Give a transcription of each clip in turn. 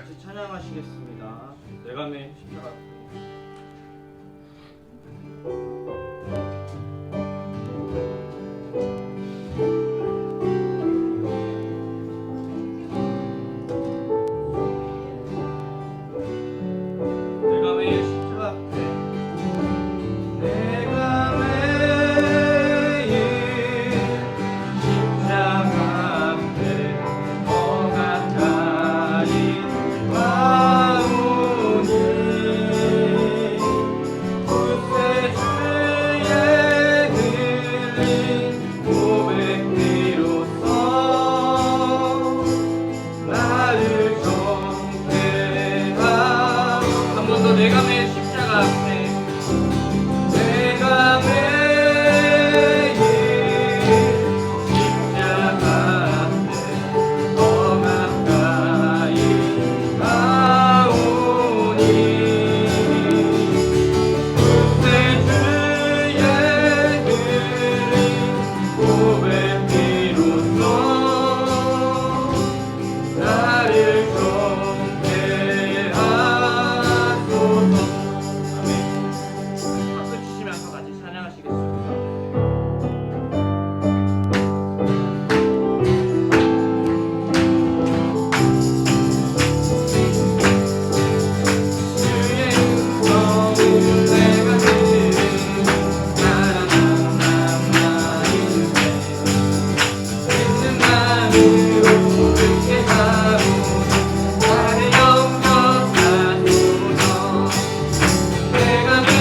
같이 찬양하시겠습니다. 내가 맨 십자가 앞에. 내가 맨 십자가 앞에 내가 매일 십자가 앞에 더 가까이 가오니 구세주의 흐린 고백 비로소 나를 정죄 박수 치시면서 같이 찬양하시겠습니다. 주의 음성을 내가 들으니 나란 나인데 믿는 마음으로 듣게 하고 나를 영접하소서. 내가 매일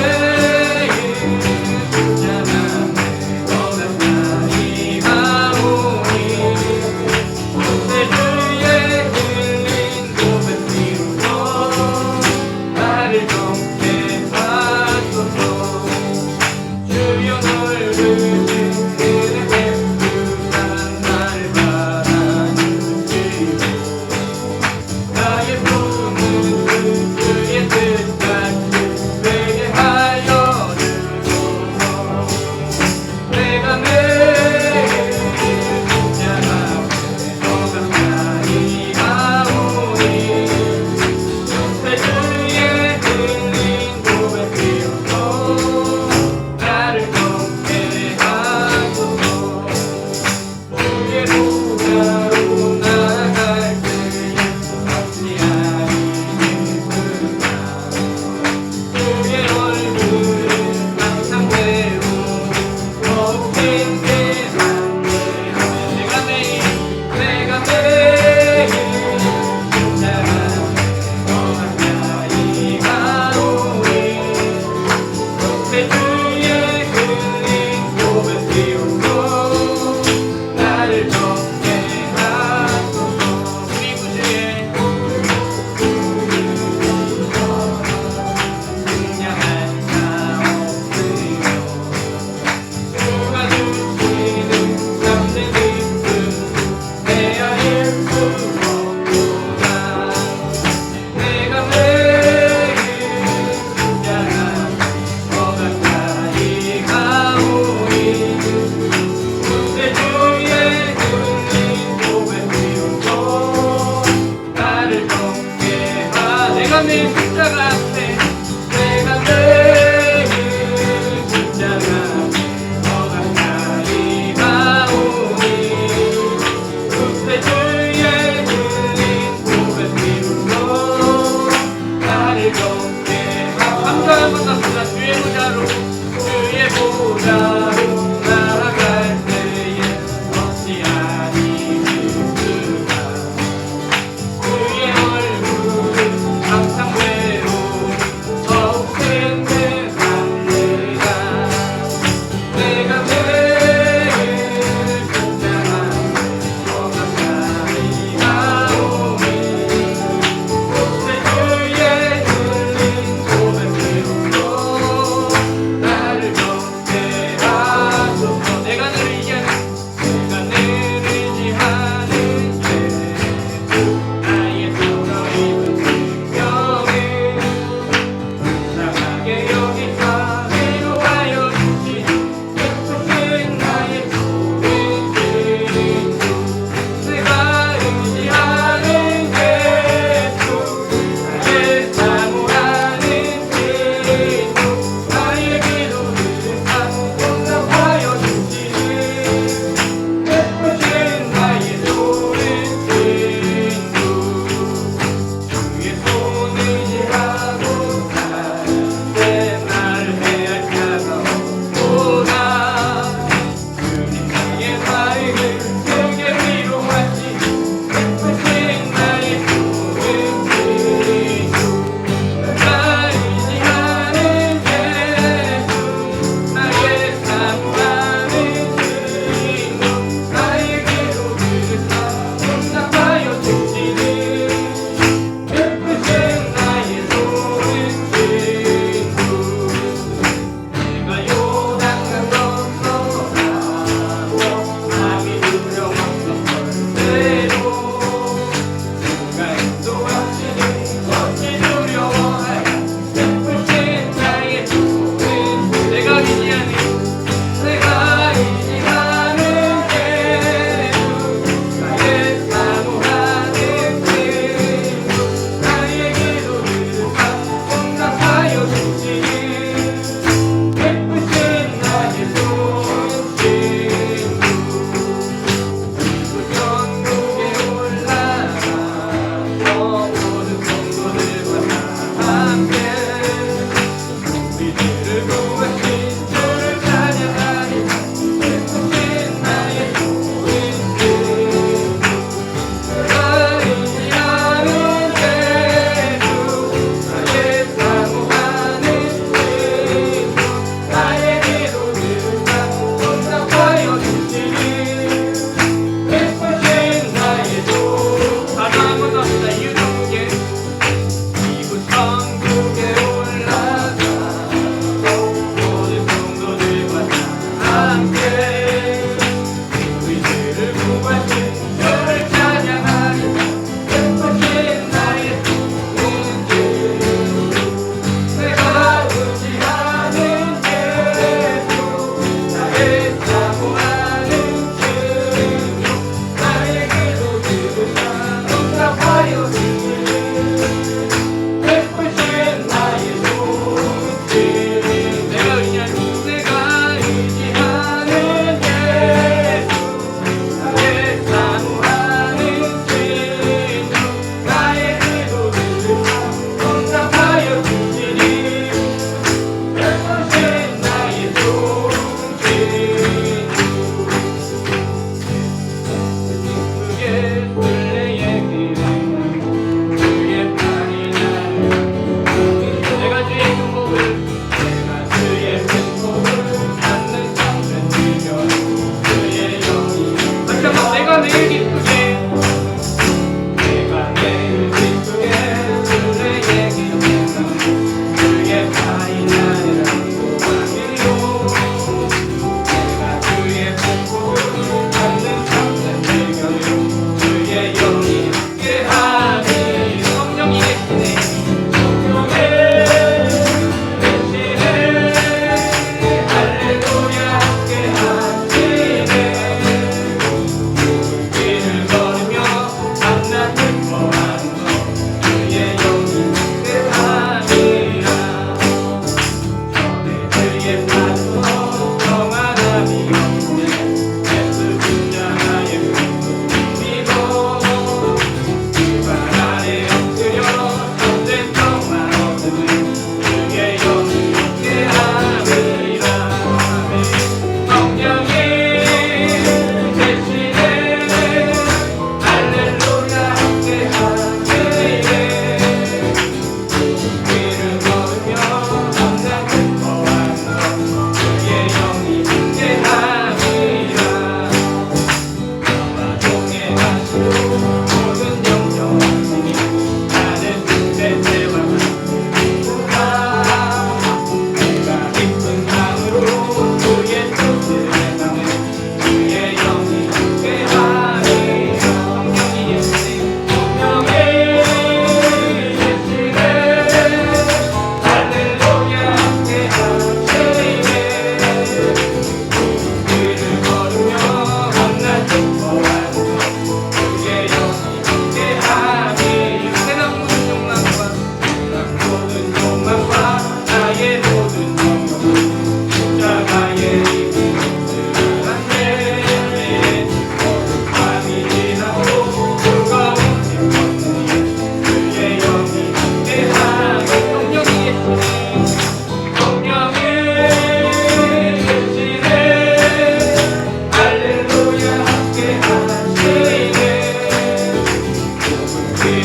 십자가 앞에 더 가까이 가오니 구세주의 흘린 고백 비로소 나를 정죄 하소서. 주여 널 부르신 그대 베푸사 나를 받아주시고 나의 품은 주의 뜻같이 되게 하여 주소서. 내가 매일 십자가 앞에 더 가까이 가오니 구세주의 흘린 고백 비로소 나를 정죄 하소서. 주의 보좌로 나아갈 때에 어찌 아니겠구나. 주의 얼굴을 항상 배우고 더욱 든든하게 하면 내가 매일 십자가 앞에 더 가까이 가오니 구세주의 흘린 고백 비로소 나를 정죄 하소서. 우리 구주의 그냥할 자 없으며 주가 주시는 참된 기쁨 헤아릴 수 없도다. 내가 매일 십자가 앞에 더 가까이 가오니 구세주의 흘린 고백 비로소 나를 정죄 내가 매일 십자가 앞에 내가 매일 십자가 앞에 더 가까이 가오니 구세주의 흘린 고백 비로소 나를 정죄 감사를 만났습니다. 주의 보좌로 나아갈 때에 어찌 아니겠구나. 주의 얼굴을 항상 배우고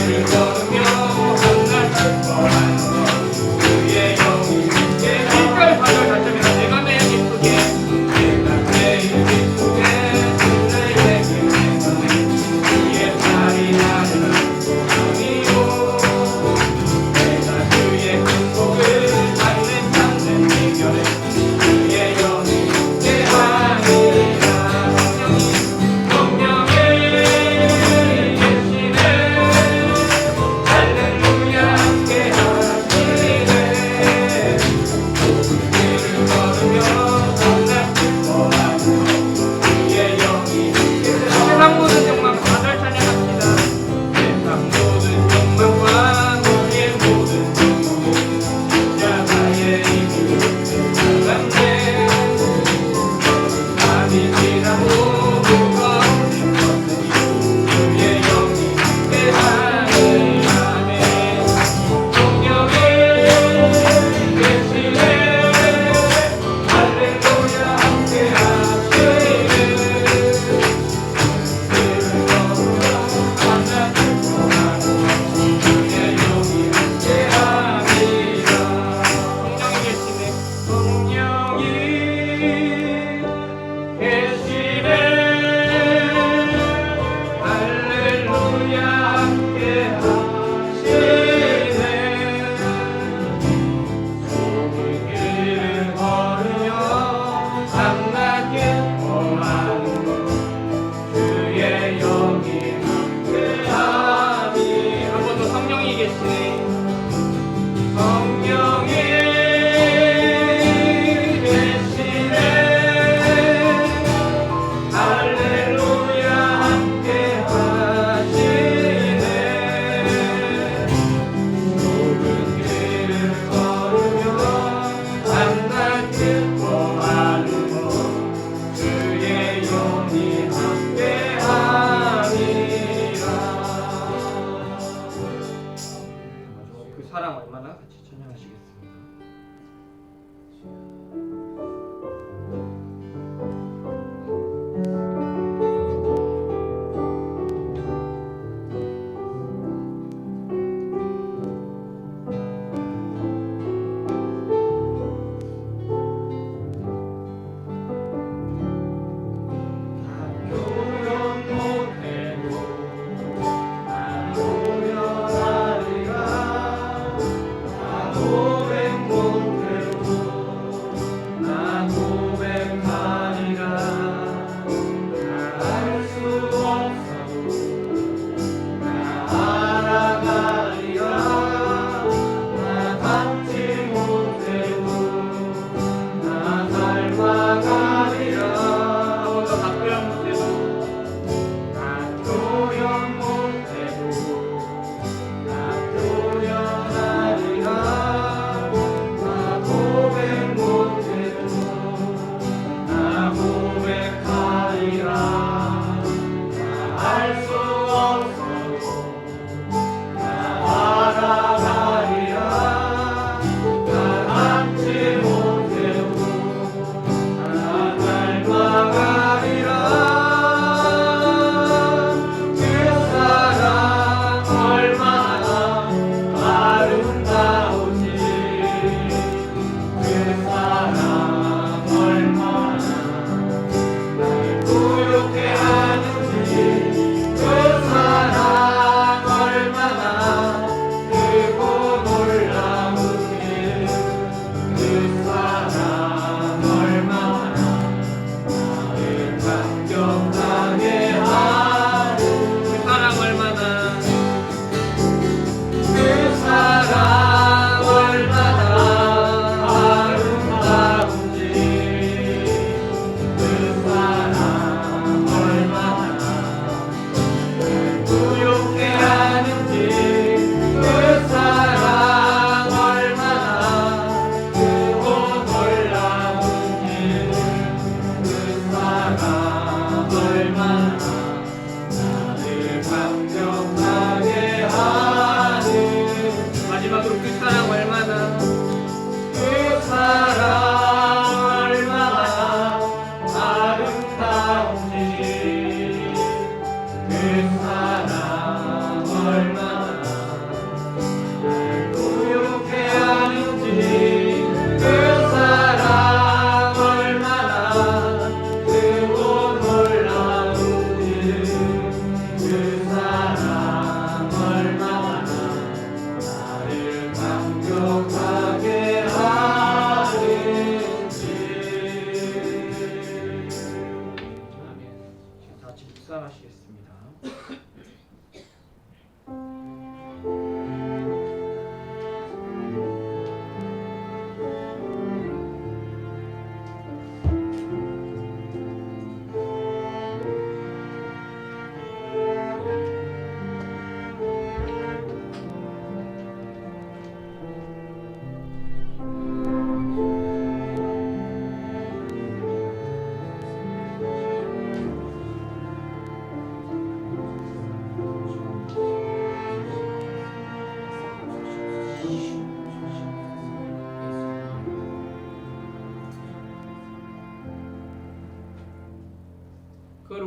길을 걸으며 한날 기뻐하는 것 그의 영이 함께 1절 4절 다시합니다. 내가 매일 기쁘게 내가 매일 기쁘게 주를 내게 그의 팔이 나를 안고 내가 그의 큰 복을 받는 이결에 그의 영이 함께하니라. 성령이 계시네 할렐루야 함께하시네 길을 걸으며 한날 기뻐하고 그의 영이 세상 모든 욕망 다들 찬양합니다. 세상 모든 욕망과 우리의 모든 욕망은 십자가의 이름으로 나갔네. 아니지라도 무거운 것들이 그의 영이 함께하니 아멘. 성령이 계시네 할렐루야 함께하시네 길을 걸으며 만나 기뻐하고 그의 영이 함께하니라. 성령이 계시네. 성령이 계시네 할렐루야 함께하시네 좁은 길을 걸으며 한낮 기뻐하는 것 주의 영이 함께하니. 한 번 더 성령이 계시네. 성령이 계시네 할렐루야 함께하시네 좁은 길을 걸으며 한낮 기뻐하는 것 주의 영이 함께하니라. 그 사랑 얼마나 같이 찬양하시겠습니다. 교연 못해도 난 고연하리라 난 고백 못해도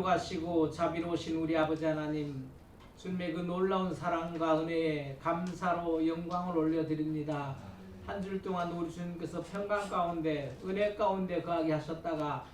거룩하시고 자비로우신 우리 아버지 하나님, 주님의 그 놀라운 사랑과 은혜에 감사로 영광을 올려드립니다. 한 주 동안 우리 주님께서 평강 가운데 은혜 가운데 거하게 하셨다가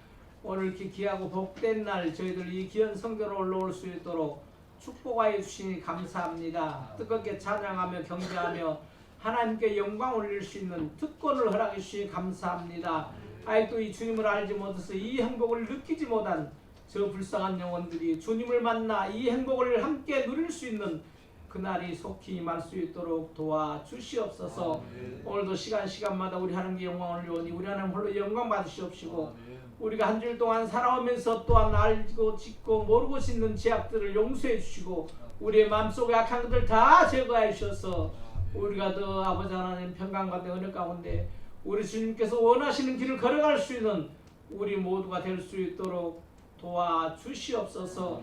오늘 이렇게 귀하고 복된 날 저희들 이 귀한 성교로 올라올 수 있도록 축복하여 주시니 감사합니다. 뜨겁게 찬양하며 경배하며 하나님께 영광 올릴 수 있는 특권을 허락해 주시니 감사합니다. 아직도 이 주님을 알지 못해서 이 행복을 느끼지 못한 저 불쌍한 영혼들이 주님을 만나 이 행복을 함께 누릴 수 있는 그날이 속히 임할 수 있도록 도와주시옵소서. 오늘도 시간마다 우리 하나님께 영광을 올리오니 우리 하나님 홀로 영광 받으시옵시고, 우리가 한 주일 동안 살아오면서 또한 알고 짓고 모르고 짓는 죄악들을 용서해 주시고 우리의 마음속에 악한 것들 다 제거해 주셔서 우리가 더 아버지 하나님 평강 가운데 은혜 가운데 우리 주님께서 원하시는 길을 걸어갈 수 있는 우리 모두가 될 수 있도록 도와주시옵소서.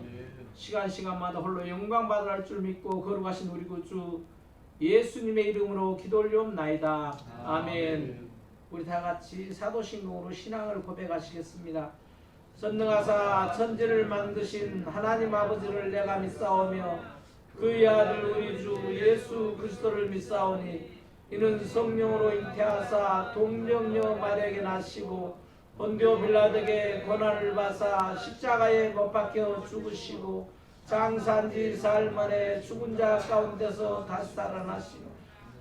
시간마다 홀로 영광 받으라 할 줄 믿고 거룩하신 우리 구주 예수님의 이름으로 기도 올리옵나이다. 아멘. 우리 다 같이 사도신경으로 신앙을 고백하시겠습니다. 전능하사 천지를 만드신 하나님 아버지를 내가 믿사오며 그의 아들 우리 주 예수 그리스도를 믿사오니 이는 성령으로 잉태하사 동정녀 마리아에게 나시고 본디오 빌라도에게 고난을 받사 십자가에 못 박혀 죽으시고 장사한지 사흘 만에 죽은 자 가운데서 다시 살아나시고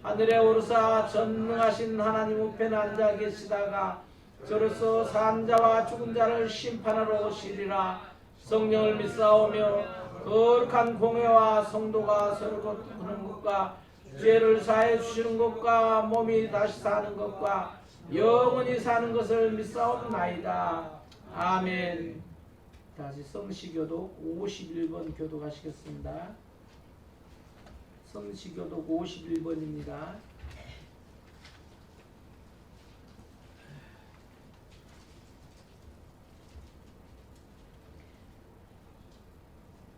하늘에 오르사 전능하신 하나님 우편에 앉아 계시다가 저로서 산 자와 죽은 자를 심판하러 오시리라. 성령을 믿사오며 거룩한 공회와 성도가 서로 거듭하는 것과 죄를 사해 주시는 것과 몸이 다시 사는 것과 영원히 사는 것을 믿사옵나이다. 아멘. 다시 성시교독 51번 교독하시겠습니다. 성시교독 51번입니다.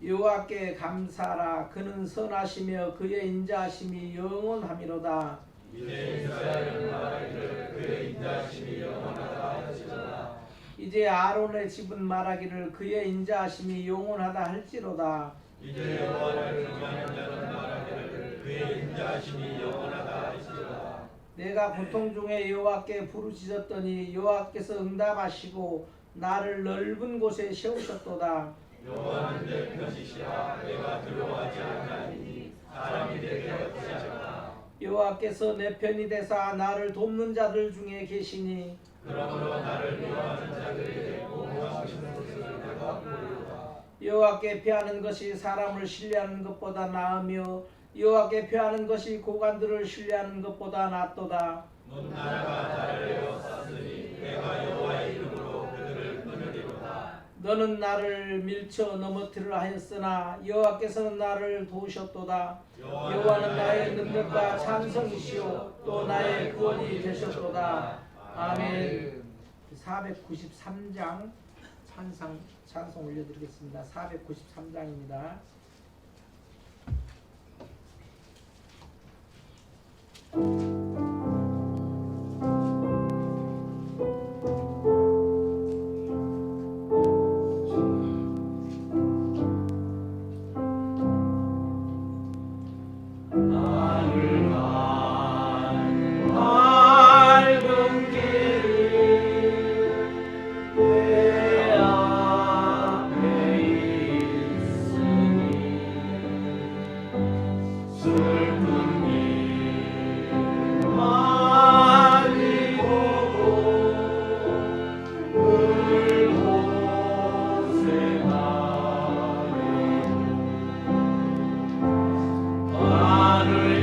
여호와께 감사하라. 그는 선하시며 그의 인자하심이 영원하미로다. 이제 이스라엘은 말하기를 그의 인자하심이 영원하다 할지로다. 이제 아론의 집은 말하기를 그의 인자하심이 영원하다 할지로다. 이제 여호와를 경외하는 자는 말하기를 그의 인자하심이 영원하다 할지로다. 내가 고통 중에 여호와께 부르짖었더니 여호와께서 응답하시고 나를 넓은 곳에 세우셨도다. 여호와는 내 편이시라. 내가 두려워하지 아니하리니 사람이 내게 어찌하랴. 여호와께서 내 편이 되사 나를 돕는 자들 중에 계시니 그러므로 나를 미워하는 자들에게 공모하시는 것을 내가 보리로다. 여호와께 피하는 것이 사람을 신뢰하는 것보다 나으며 여호와께 피하는 것이 고관들을 신뢰하는 것보다 낫도다. 문 나라가 나를 에워쌌으니 내가 여호와의 이름으로 그들을 끊으리로다. 너는 나를 밀쳐 넘어뜨리려 하였으나 여호와께서는 나를 도우셨도다. 여호와는 나의 능력과 찬성이시오 또 나의 구원이 되셨도다. 아멘. 493장 찬송 올려드리겠습니다. 493장입니다. 하늘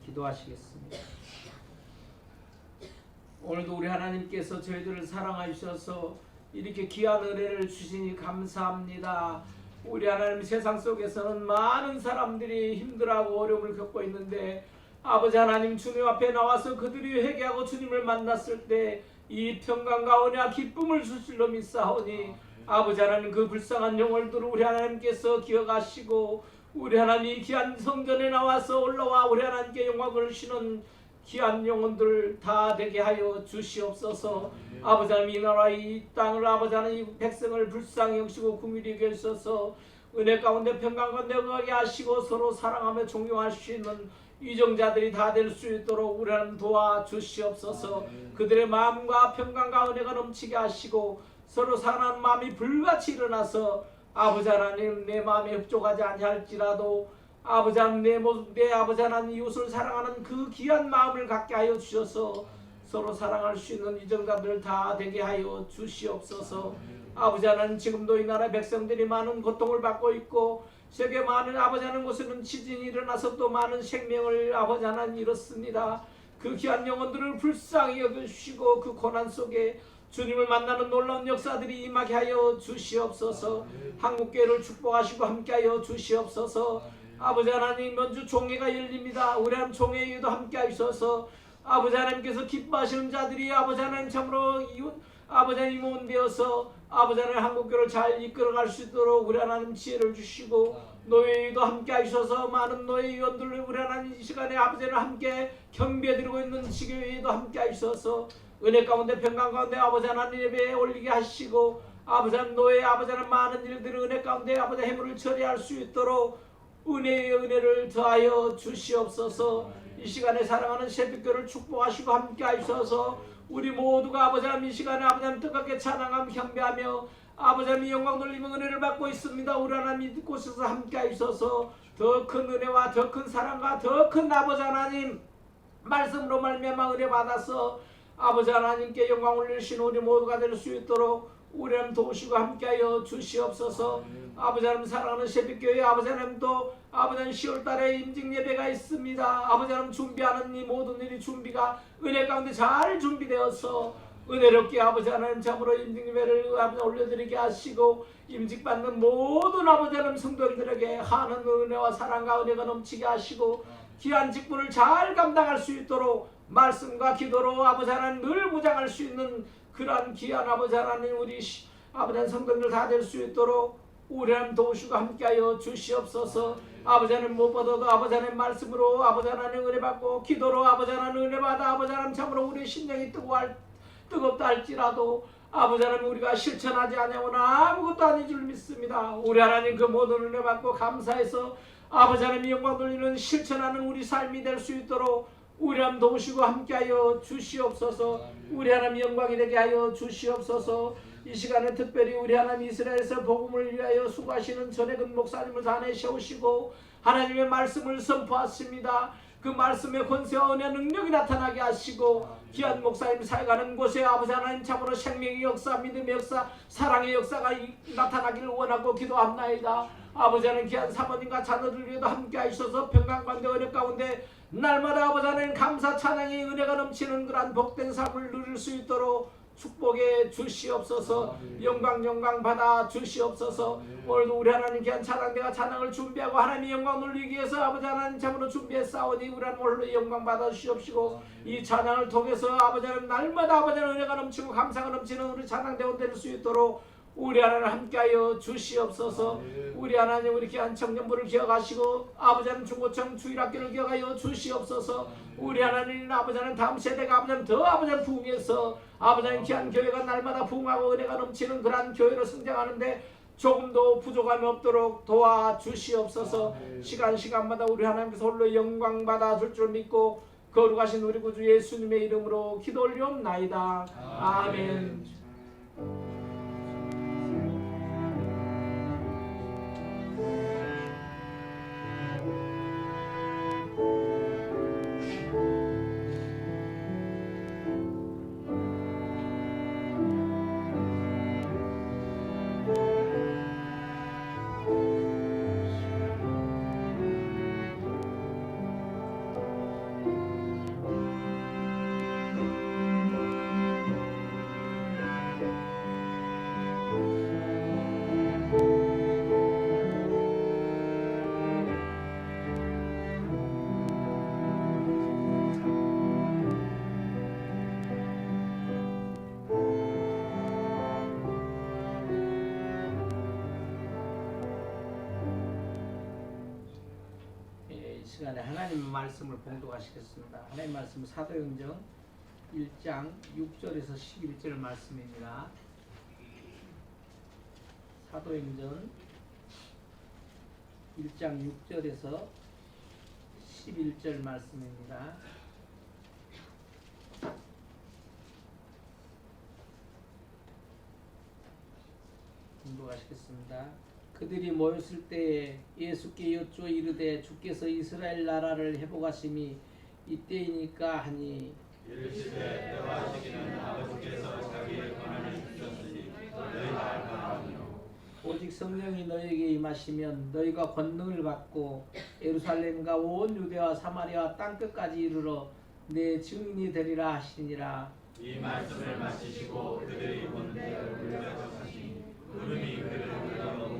기도하시겠습니다. 오늘도 우리 하나님께서 저희들을 사랑하셔서 이렇게 귀한 은혜를 주시니 감사합니다. 우리 하나님, 세상 속에서는 많은 사람들이 힘들어하고 어려움을 겪고 있는데 아버지 하나님, 주님 앞에 나와서 그들이 회개하고 주님을 만났을 때 이 평강과 은혜와 기쁨을 주실로 믿사오니 아버지 하나님, 그 불쌍한 영혼들을 우리 하나님께서 기억하시고 우리 하나님, 이 귀한 성전에 나와서 올라와 우리 하나님께 영광을 주시는 귀한 영혼들 다 되게 하여 주시옵소서. 아버지 하나님, 이 나라 이 땅을 아버지 하나님, 이 백성을 불쌍히 여기시고 긍휼히 여기셔서 은혜 가운데 평강 가운데 거하게 하시고 서로 사랑하며 존경할 수 있는 이정자들이 다 될 수 있도록 우리 하나님 도와주시옵소서. 그들의 마음과 평강과 은혜가 넘치게 하시고 서로 사랑하는 마음이 불같이 일어나서 아버지 하나님, 내 마음에 흡족하지 아니할지라도 아버지 하나님, 내 아버지 하나님 이웃을 사랑하는 그 귀한 마음을 갖게 하여 주셔서 서로 사랑할 수 있는 이정자들 다 되게 하여 주시옵소서. 아버지 하나님, 지금도 이 나라 백성들이 많은 고통을 받고 있고 세계 많은 아버지 하나님 곳에는 지진이 일어나서 또 많은 생명을 아버지 하나님 잃었습니다. 그 귀한 영혼들을 불쌍히 여겨주시고 그 고난 속에 주님을 만나는 놀라운 역사들이 임하게 하여 주시옵소서. 한국교회를 축복하시고 함께하여 주시옵소서. 아버지 하나님, 먼저 종회가 열립니다. 우리 하나님 종회에도 함께하셔서 아버지 하나님께서 기뻐하시는 자들이 아버지 하나님 참으로 아버지 하나님 모은되어서 아버지 하나님 한국교회를 잘 이끌어갈 수 있도록 우리 하나님 지혜를 주시고 노예도 함께 하셔서 많은 노예위원들을 우리 하나님 이 시간에 아버지 하나님 함께 경배드리고 있는 지교회도 함께 하셔서 은혜 가운데 평강 가운데 아버지 하나님 예배에 올리게 하시고 아버지 하나님 노예 아버지 하나님 많은 일들을 은혜 가운데 아버지 해물을 처리할 수 있도록 은혜의 은혜를 더하여 주시옵소서. 이 시간에 사랑하는 새벽교를 축복하시고 함께 하셔서 우리 모두가 아버지 하나님 이 시간에 아버지 하나님 뜨겁게 찬양하며 경배하며 아버지 하나님 영광 돌리며 은혜를 받고 있습니다. 우리 하나님 이곳에서 함께 하셔서 더 큰 은혜와 더 큰 사랑과 더 큰 아버지 하나님 말씀으로 말미암아 은혜 받아서 아버지 하나님께 영광 올리시는 우리 모두가 될 수 있도록 우리 하나님 도우시고 함께하여 주시옵소서. 아버지 하나님 사랑하는 새벽교회 아버지 하나님도 아버지 하나님 10월달에 임직 예배가 있습니다. 아버지 하나님 준비하는 이 모든 일이 준비가 은혜 가운데 잘 준비되어서 은혜롭게 아버지 하나님 참으로 임직 예배를 아버지 올려드리게 하시고 임직받는 모든 아버지 하나님 성도들에게 하는 은혜와 사랑과 은혜가 넘치게 하시고 귀한 직분을 잘 감당할 수 있도록 말씀과 기도로 아버지 하나님 늘 무장할 수 있는 그러한 귀한 아버지 하나님 우리 아버지 하나님 성도들 다 될 수 있도록 우리 하나님 도우시고 함께하여 주시옵소서. 아버지 하나님 무엇보다도 아버지 하나님 말씀으로 아버지 하나님 은혜 받고 기도로 아버지 하나님 은혜 받아 아버지 하나님 참으로 우리의 심령이 뜨겁다 할지라도 아버지 하나님 우리가 실천하지 않으면 아무것도 아닌 줄 믿습니다. 우리 하나님 그 모든 은혜 받고 감사해서 아버지 하나님 영광 돌리는 실천하는 우리 삶이 될 수 있도록 우리 하나님 도우시고 함께하여 주시옵소서. 우리 하나님 영광이 되게 하여 주시옵소서. 이 시간에 특별히 우리 하나님 이스라엘에서 복음을 위하여 수고하시는 전혜근 목사님을 단에 세우시고 하나님의 말씀을 선포하십니다. 그 말씀의 권세와 은혜 능력이 나타나게 하시고 귀한 목사님 살아가는 곳에 아버지 하나님 참으로 생명의 역사, 믿음의 역사, 사랑의 역사가 나타나기를 원하고 기도합나이다. 아버지 하나님 귀한 사모님과 자녀들 위에도 함께 하셔서 평강 가운데 은혜 가운데 날마다 아버지 하나님 감사 찬양의 은혜가 넘치는 그러한 복된 삶을 누릴 수 있도록 축복해 주시옵소서. 영광 받아 주시옵소서. 오늘도 우리 하나님 귀한 찬양대가 찬양을 준비하고 하나님의 영광 돌리기 위해서 아버지 하나님 참으로 준비했사오니 우리 하나님 오늘도 영광 받아 주시옵시고 이 찬양을 통해서 아버지 하나님 날마다 아버지 하나님 은혜가 넘치고 감사가 넘치는 우리 찬양대원 될 수 있도록 우리 하나님 함께하여 주시옵소서. 우리 하나님 우리 귀한 청년부를 기억하시고 아버지 하나님 중고청 주일학교를 기억하여 주시옵소서. 우리 하나님 아버지 하나님 다음 세대가 아버지 하나님 더 아버지 하나님 부흥해서 아버지 하나님 귀한 교회가 날마다 부흥하고 은혜가 넘치는 그러한 교회로 성장하는데 조금도 부족함이 없도록 도와주시옵소서. 시간마다 우리 하나님께서 홀로 영광 받아 줄 줄 믿고 거룩하신 우리 구주 예수님의 이름으로 기도 올리옵나이다. 아멘. 시간에 하나님 말씀을 봉독하시겠습니다. 하나님 말씀 사도행전 1장 6절에서 11절 말씀입니다. 사도행전 1장 6절에서 11절 말씀입니다. 봉독하시겠습니다. 그들이 모였을 때에 예수께 여쭈어 이르되 주께서 이스라엘 나라를 회복하심이 이때이니까 하니 이르시되 내가 하시기는 아버지께서 자기의 권한을 주셨으니 너희가 알까 하니요. 오직 성령이 너희에게 임하시면 너희가 권능을 받고 예루살렘과 온 유대와 사마리아 땅끝까지 이르러 내 증인이 되리라 하시니라. 이 말씀을 마치시고 그들이 본데 올라가시니 구름이 그를 흘러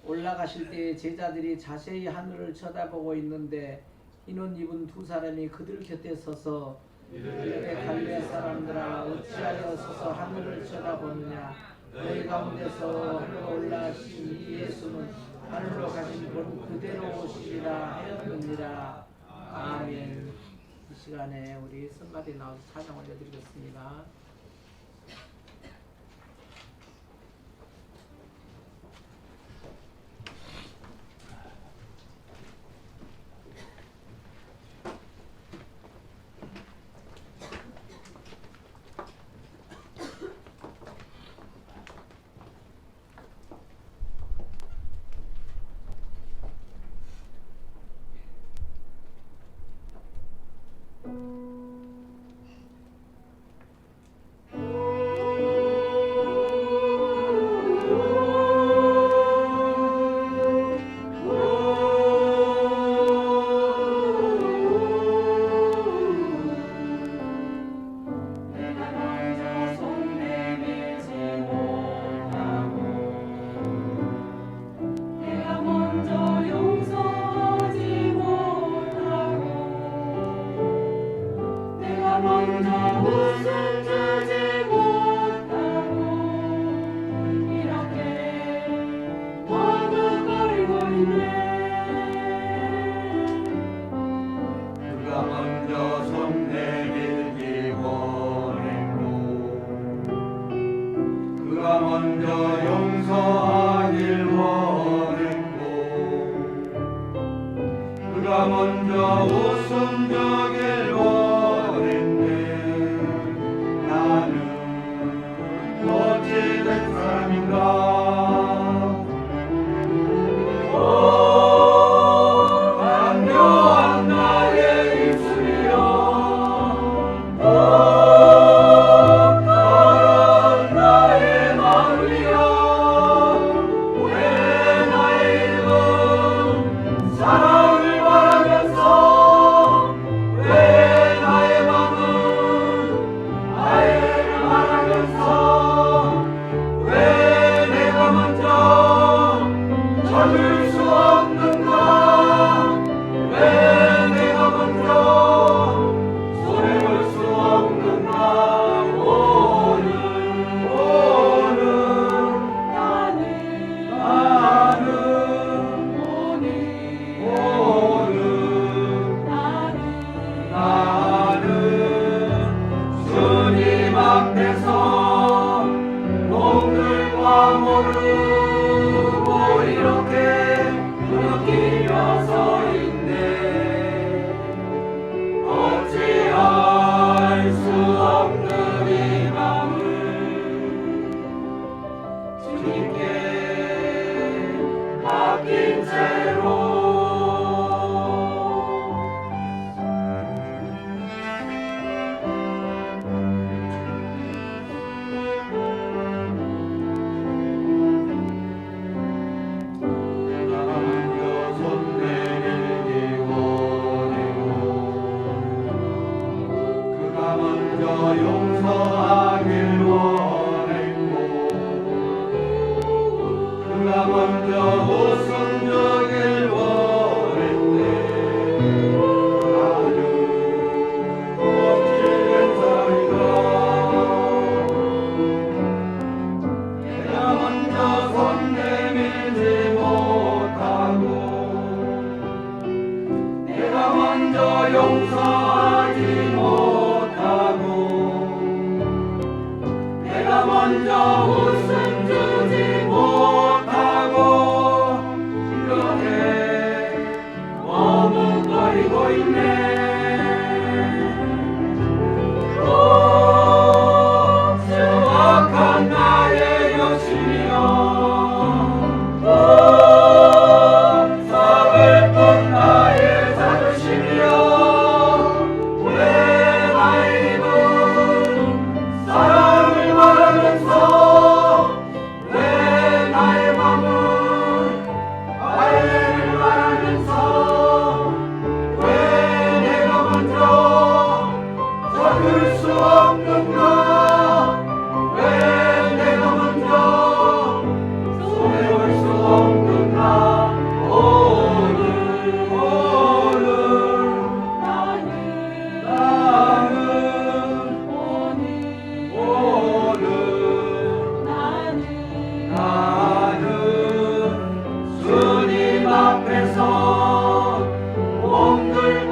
올라가실 때에 제자들이 자세히 하늘을 쳐다보고 있는데 흰옷 입은 두 사람이 그들 곁에 서서 이르되 갈릴리 사람들아 어찌하여 서서 하늘을 쳐다보느냐 너희 가운데서 하늘로 올라가신 이 예수는 하늘로 가신 분 그대로 오시리라 하였느니라. 아멘. 이 시간에 우리 성가대 나와서 찬양 올려드리겠습니다. 사랑을 바라면서 왜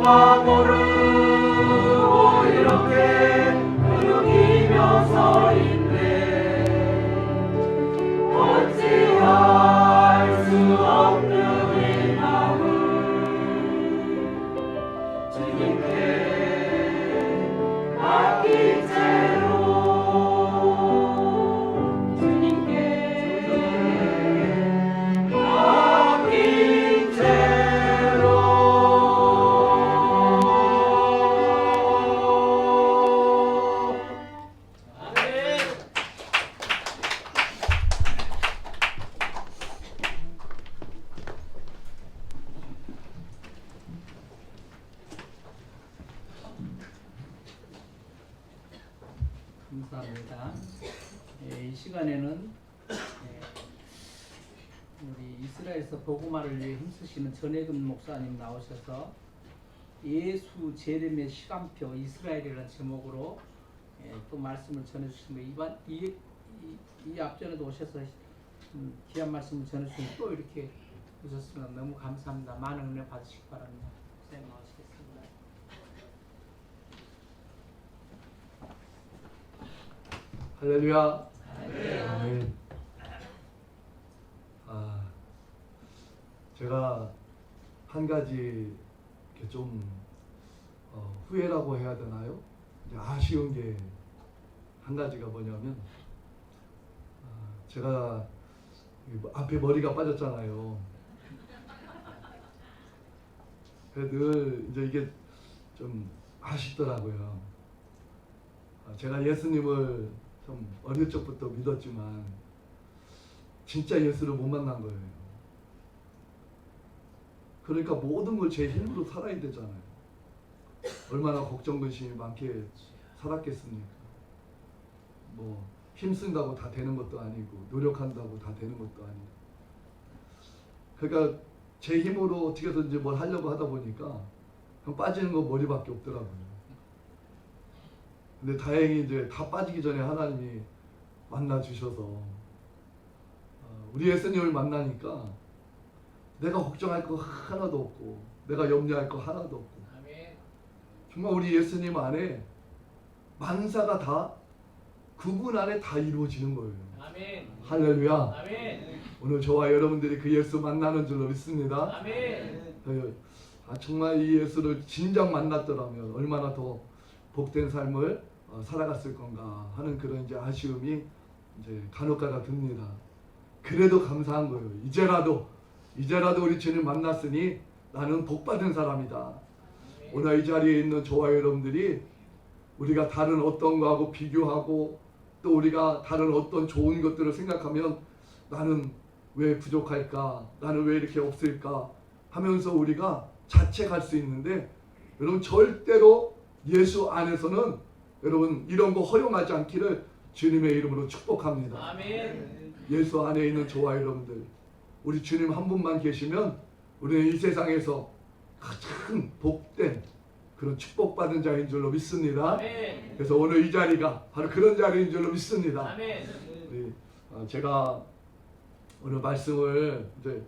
마 모르고 이렇게 부르기며 서 있네. 어찌할 수 없는 이 마음 주님께 맡긴 채로 주님께 맡긴 채로 아멘. 감사합니다. 이 시간에는 우리 이스라엘에서 복음화를 위해 힘쓰시는 전혜근 목사님 나오셔서 예수 재림의 시간표 이스라엘이라는 제목으로 또 말씀을 전해주시면 이 앞전에도 오셔서 귀한 말씀을 전해주시면 또 이렇게 오셨으면 너무 감사합니다. 많은 은혜 받으시기 바랍니다. 목사님 나오시겠습니다. 할렐루야. 아멘. 제가 한 가지 이렇게 좀 후회라고 해야 되나요? 이제 아쉬운 게 한 가지가 뭐냐면 제가 앞에 머리가 빠졌잖아요. 늘 이제 이게 좀 아쉽더라고요. 제가 예수님을 좀 어릴 적부터 믿었지만 진짜 예수를 못 만난 거예요. 그러니까 모든 걸 제 힘으로 살아야 되잖아요. 얼마나 걱정 근심이 많게 살았겠습니까? 뭐 힘쓴다고 다 되는 것도 아니고 노력한다고 다 되는 것도 아니고. 그러니까 제 힘으로 어떻게든지 뭘 하려고 하다 보니까 그냥 빠지는 거 머리밖에 없더라고요. 근데 다행히 이제 다 빠지기 전에 하나님이 만나 주셔서 우리 예수님을 만나니까 내가 걱정할 거 하나도 없고 내가 염려할 거 하나도 없고 정말 우리 예수님 안에 만사가 다 그분 안에 다 이루어지는 거예요. 아멘. 할렐루야. 아멘. 오늘 저와 여러분들이 그 예수 만나는 줄로 믿습니다. 아멘. 정말 이 예수를 진작 만났더라면 얼마나 더 복된 삶을 살아갔을 건가 하는 그런 이제 아쉬움이 이제 간혹가다 듭니다. 그래도 감사한 거예요. 이제라도 우리 주님 만났으니 나는 복받은 사람이다. 오늘 이 자리에 있는 저와 여러분들이 우리가 다른 어떤 거하고 비교하고 또 우리가 다른 어떤 좋은 것들을 생각하면 나는 왜 부족할까? 나는 왜 이렇게 없을까? 하면서 우리가 자책할 수 있는데 여러분 절대로 예수 안에서는 여러분 이런 거 허용하지 않기를 주님의 이름으로 축복합니다. 아멘. 예수 안에 있는 저와 여러분들 우리 주님 한 분만 계시면 우리는 이 세상에서 가장 복된 그런 축복받은 자인 줄로 믿습니다. 아멘. 그래서 오늘 이 자리가 바로 그런 자리인 줄로 믿습니다. 아멘. 제가 오늘 말씀을 이제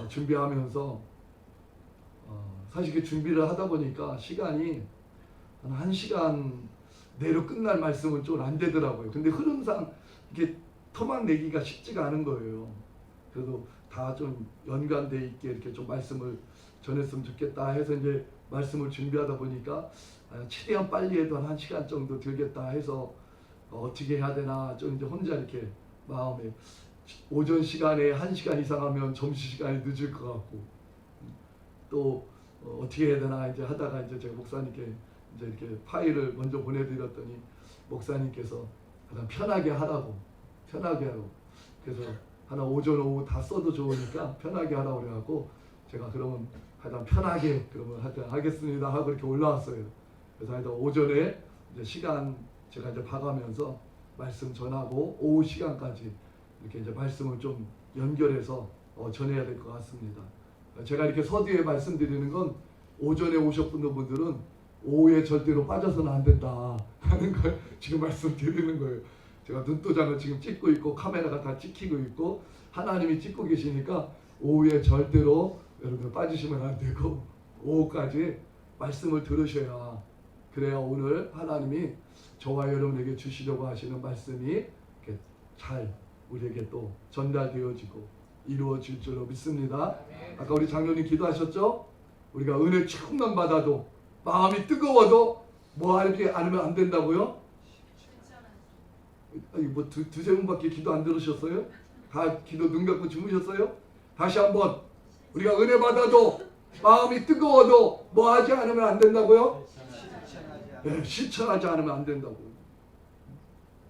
준비하면서 사실 그 준비를 하다 보니까 시간이 한 1시간 내로 끝날 말씀은 좀 안 되더라고요. 근데 흐름상 이게 터만 내기가 쉽지가 않은 거예요. 그래도 다 좀 연관돼 있게 이렇게 좀 말씀을 전했으면 좋겠다 해서 이제 말씀을 준비하다 보니까 최대한 빨리 해도 한 1시간 정도 들겠다 해서 어떻게 해야 되나 좀 이제 혼자 이렇게 마음에 오전 시간에 1시간 이상 하면 점심시간이 늦을 것 같고 또 어떻게 해야 되나 이제 하다가 이제 제가 목사님께 이제 이렇게 파일을 먼저 보내드렸더니 목사님께서 가장 편하게 하라고 그래서 하나 오전 오후 다 써도 좋으니까 편하게 하라고 그래갖고 제가 그러면 가장 편하게 그러면 하겠습니다 하고 이렇게 올라왔어요. 그래서 하여튼 오전에 이제 시간 제가 이제 봐가면서 말씀 전하고 오후 시간까지 이렇게 이제 말씀을 좀 연결해서 전해야 될 것 같습니다. 제가 이렇게 서두에 말씀드리는 건 오전에 오셨던 분들은 오후에 절대로 빠져서는 안 된다 하는 걸 지금 말씀드리는 거예요. 제가 눈도장을 지금 찍고 있고 카메라가 다 찍히고 있고 하나님이 찍고 계시니까 오후에 절대로 여러분 빠지시면 안 되고 오후까지 말씀을 들으셔야 그래야 오늘 하나님이 저와 여러분에게 주시려고 하시는 말씀이 이렇게 잘 우리에게 또 전달되어지고 이루어질 줄로 믿습니다. 아까 우리 장로님 기도하셨죠? 우리가 은혜 조금만 받아도 마음이 뜨거워도 뭐 하지 않으면 안 된다고요? 아니 뭐 두세 분밖에 기도 안 들으셨어요? 다 기도 눈 감고 주무셨어요? 다시 한번 우리가 은혜 받아도 마음이 뜨거워도 뭐 하지 않으면 안 된다고요? 네, 실천하지 않으면 안 된다고요.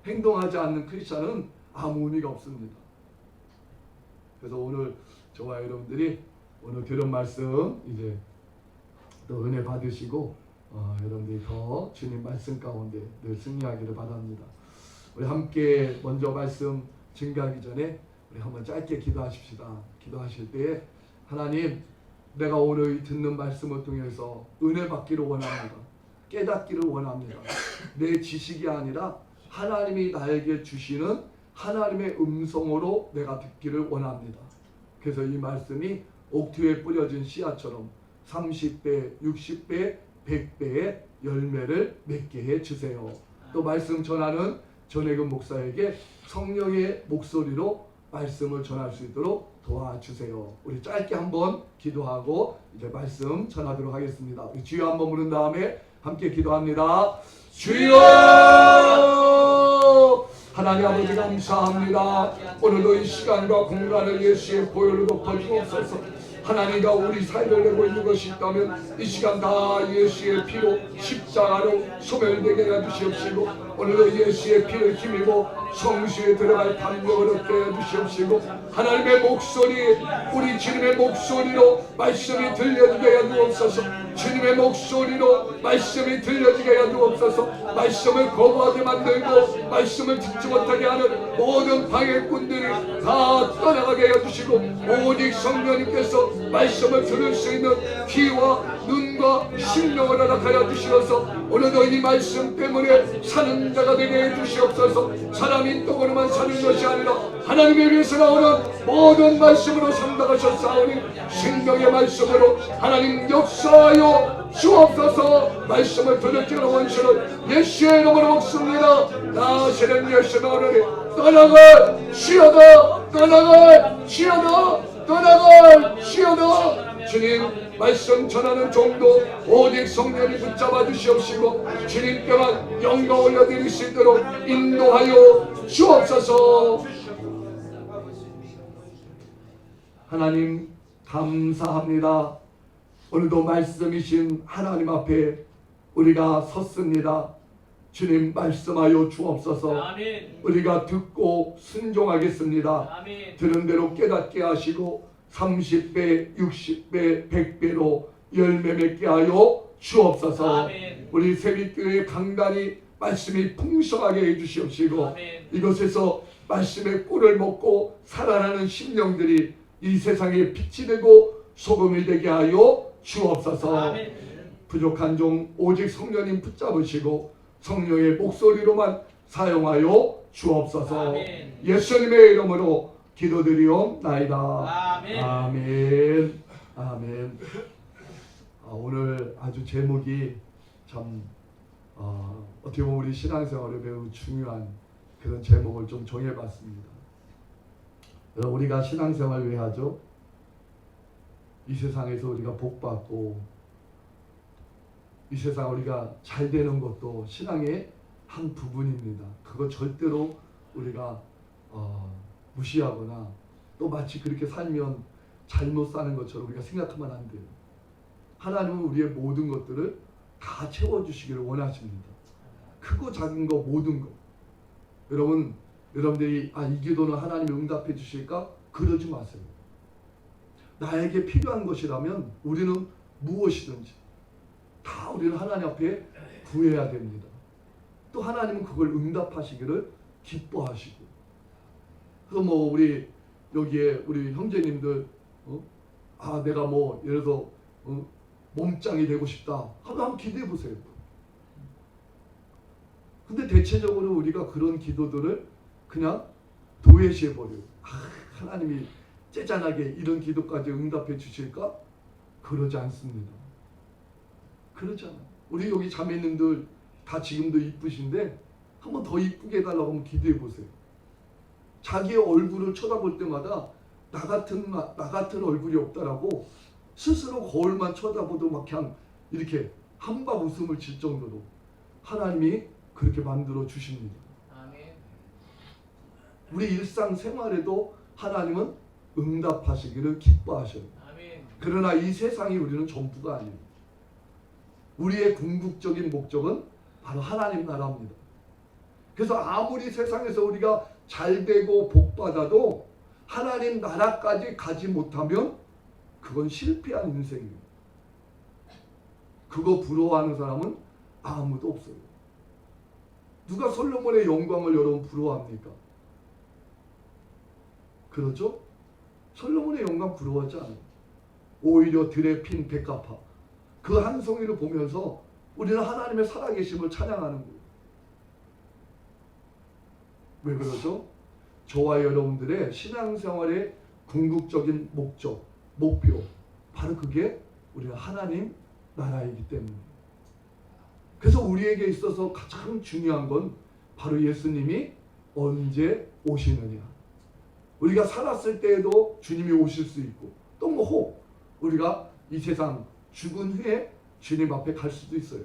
행동하지 않는 크리스찬은 아무 의미가 없습니다. 그래서 오늘 저와 여러분들이 오늘 들은 말씀 이제 또 은혜 받으시고 여러분들이 더 주님 말씀 가운데 늘 승리하기를 바랍니다. 우리 함께 먼저 말씀 증가하기 전에 우리 한번 짧게 기도하십시다. 기도하실 때 하나님 내가 오늘 듣는 말씀을 통해서 은혜 받기를 원합니다. 깨닫기를 원합니다. 내 지식이 아니라 하나님이 나에게 주시는 하나님의 음성으로 내가 듣기를 원합니다. 그래서 이 말씀이 옥토에 뿌려진 씨앗처럼 30배, 60배, 100배의 열매를 맺게 해주세요. 또 말씀 전하는 전혜근 목사에게 성령의 목소리로 말씀을 전할 수 있도록 도와주세요. 우리 짧게 한번 기도하고 이제 말씀 전하도록 하겠습니다. 우리 주여 한번 부른 다음에 함께 기도합니다. 주여! 하나님 아버지 감사합니다. 오늘도 이 시간과 공간을 예수의 보혈로 덮어주옵소서. 하나님과 우리 사이를 내고 있는 것이 있다면 이 시간 다 예수의 피로 십자가로 소멸되게 해주시옵시고 오늘도 예수의 피를 힘입어 성수에 들어갈 담력을 얻게 해주시옵시고 하나님의 목소리 우리 주님의 목소리로 말씀이 들려지게 하여 주옵소서. 주님의 목소리로 말씀이 들려지게 하여 주옵소서. 말씀을 거부하게 만들고 말씀을 듣지 못하게 하는 모든 방해꾼들이 다 떠나가게 해주시고 오직 성령님께서 말씀을 들을 수 있는 귀와 눈과 심령을 허락하여 주시어서 오늘도 이 말씀 때문에 사는 자가 되게 해주시옵소서. 사람이 떡으로만 사는 것이 아니라 하나님의 위해서 나오는 모든 말씀으로 삼당하셨사오니 생명의 말씀으로 하나님 역사하여 주옵소서. 말씀을 들을지는 원수는 예수의 이름으로 먹습니다. 나시는 예수가 오늘이 떠나갈 시어다 떠나갈 시어다 떠나갈 시어다. 주님 말씀 전하는 종도 오직 성령이 붙잡아 주시옵시고 주님께만 영광 올려드릴 수 있도록 인도하여 주옵소서. 하나님 감사합니다. 오늘도 말씀이신 하나님 앞에 우리가 섰습니다. 주님 말씀하여 주옵소서. 아멘. 우리가 듣고 순종하겠습니다. 아멘. 들은 대로 깨닫게 하시고 30배, 60배, 100배로 열매 맺게 하여 주옵소서. 아멘. 우리 세빛교회 강단이 말씀이 풍성하게 해주시옵시고 아멘. 이곳에서 말씀의 꿀을 먹고 살아나는 심령들이 이 세상에 빛이 되고 소금이 되게 하여 주옵소서. 아멘. 부족한 종 오직 성령님 붙잡으시고 성령의 목소리로만 사용하여 주옵소서. 아멘. 예수님의 이름으로 기도드리옵나이다. 아멘. 아멘. 아멘. 오늘 아주 제목이 참 어떻게 보면 우리 신앙생활에 매우 중요한 그런 제목을 좀 정해봤습니다. 여러분 우리가 신앙생활 왜 하죠? 이 세상에서 우리가 복받고 이 세상 우리가 잘 되는 것도 신앙의 한 부분입니다. 그거 절대로 우리가 무시하거나 또 마치 그렇게 살면 잘못 사는 것처럼 우리가 생각하면 안 돼요. 하나님은 우리의 모든 것들을 다 채워주시기를 원하십니다. 크고 작은 거 모든 거. 여러분들이 이 기도는 하나님이 응답해 주실까? 그러지 마세요. 나에게 필요한 것이라면 우리는 무엇이든지 다 우리는 하나님 앞에 구해야 됩니다. 또 하나님은 그걸 응답하시기를 기뻐하시고. 그래서 뭐 우리 여기에 우리 형제님들 내가 뭐 예를 들어서 몸짱이 되고 싶다 하면 한번 기도해 보세요. 근데 대체적으로 우리가 그런 기도들을 그냥 도외시해 버려요. 하나님이 째잔하게 이런 기도까지 응답해 주실까? 그러지 않습니다. 그렇잖아. 우리 여기 자매님들 다 지금도 이쁘신데 한번 더 이쁘게 해달라고 한번 기도해 보세요. 자기의 얼굴을 쳐다볼 때마다 나 같은 얼굴이 없다라고 스스로 거울만 쳐다보도 막 그냥 이렇게 한박 웃음을 질 정도로 하나님이 그렇게 만들어 주십니다. 아멘. 우리 일상생활에도 하나님은 응답하시기를 기뻐하셔요. 아멘. 그러나 이 세상이 우리는 전부가 아니에요. 우리의 궁극적인 목적은 바로 하나님 나라입니다. 그래서 아무리 세상에서 우리가 잘 되고 복 받아도 하나님 나라까지 가지 못하면 그건 실패한 인생이에요. 그거 부러워하는 사람은 아무도 없어요. 누가 솔로몬의 영광을 여러분 부러워합니까? 그렇죠? 솔로몬의 영광 부러워하지 않아요. 오히려 들에 핀 백합화 그 한 송이를 보면서 우리는 하나님의 살아계심을 찬양하는 거예요. 왜 그러죠? 저와 여러분들의 신앙생활의 궁극적인 목적, 목표 바로 그게 우리는 하나님 나라이기 때문에. 그래서 우리에게 있어서 가장 중요한 건 바로 예수님이 언제 오시느냐. 우리가 살았을 때에도 주님이 오실 수 있고 또 뭐 우리가 이 세상 죽은 후에 주님 앞에 갈 수도 있어요.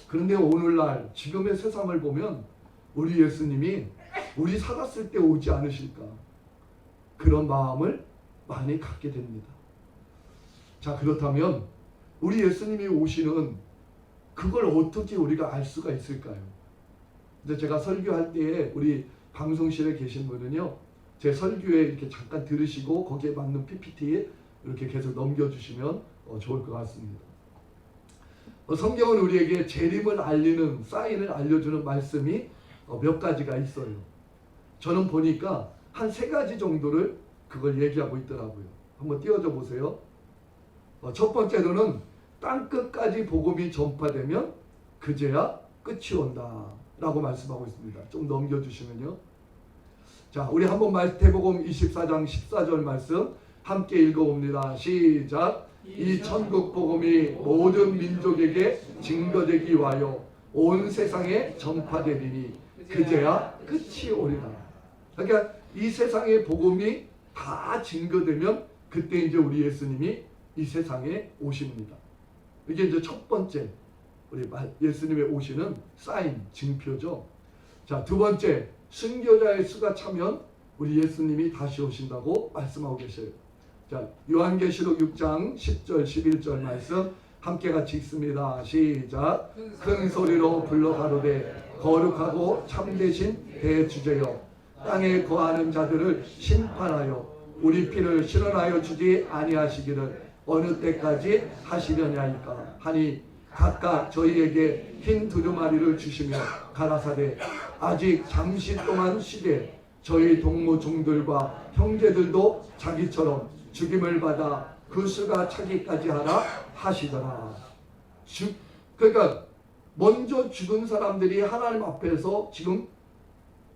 그런데 오늘날 지금의 세상을 보면 우리 예수님이 우리 살았을 때 오지 않으실까 그런 마음을 많이 갖게 됩니다. 자, 그렇다면 우리 예수님이 오시는 그걸 어떻게 우리가 알 수가 있을까요? 이제 제가 설교할 때에 우리 방송실에 계신 분은요, 제 설교에 이렇게 잠깐 들으시고 거기에 맞는 PPT에 이렇게 계속 넘겨주시면 좋을 것 같습니다. 성경은 우리에게 재림을 알리는 사인을 알려주는 말씀이 몇 가지가 있어요. 저는 보니까 한 3가지 정도를 그걸 얘기하고 있더라고요. 한번 띄워줘 보세요. 첫 번째로는 땅끝까지 복음이 전파되면 그제야 끝이 온다 라고 말씀하고 있습니다. 좀 넘겨주시면요. 자, 우리 한번 마태복음 24장 14절 말씀 함께 읽어봅니다. 시작. 이 천국 복음이 모든 민족에게 증거되기 위하여 온 세상에 전파되리니 그제야 끝이 오리라. 그러니까 이 세상의 복음이 다 증거되면 그때 이제 우리 예수님이 이 세상에 오십니다. 이게 이제 첫 번째 우리 예수님의 오시는 사인, 증표죠. 자, 두 번째 순교자의 수가 차면 우리 예수님이 다시 오신다고 말씀하고 계셔요. 자, 요한계시록 6장 10절 11절 말씀 함께 같이 읽습니다. 시작. 큰 소리로 불러 가로되 거룩하고 참되신 대주제여 땅에 거하는 자들을 심판하여 우리 피를 실현하여 주지 아니하시기를 어느 때까지 하시려냐이까 하니 각각 저희에게 흰 두루마리를 주시며 가라사대 아직 잠시 동안 쉬되 저희 동무종들과 형제들도 자기처럼 죽임을 받아 그 수가 차기까지 하라 하시더라. 그러니까 먼저 죽은 사람들이 하나님 앞에서 지금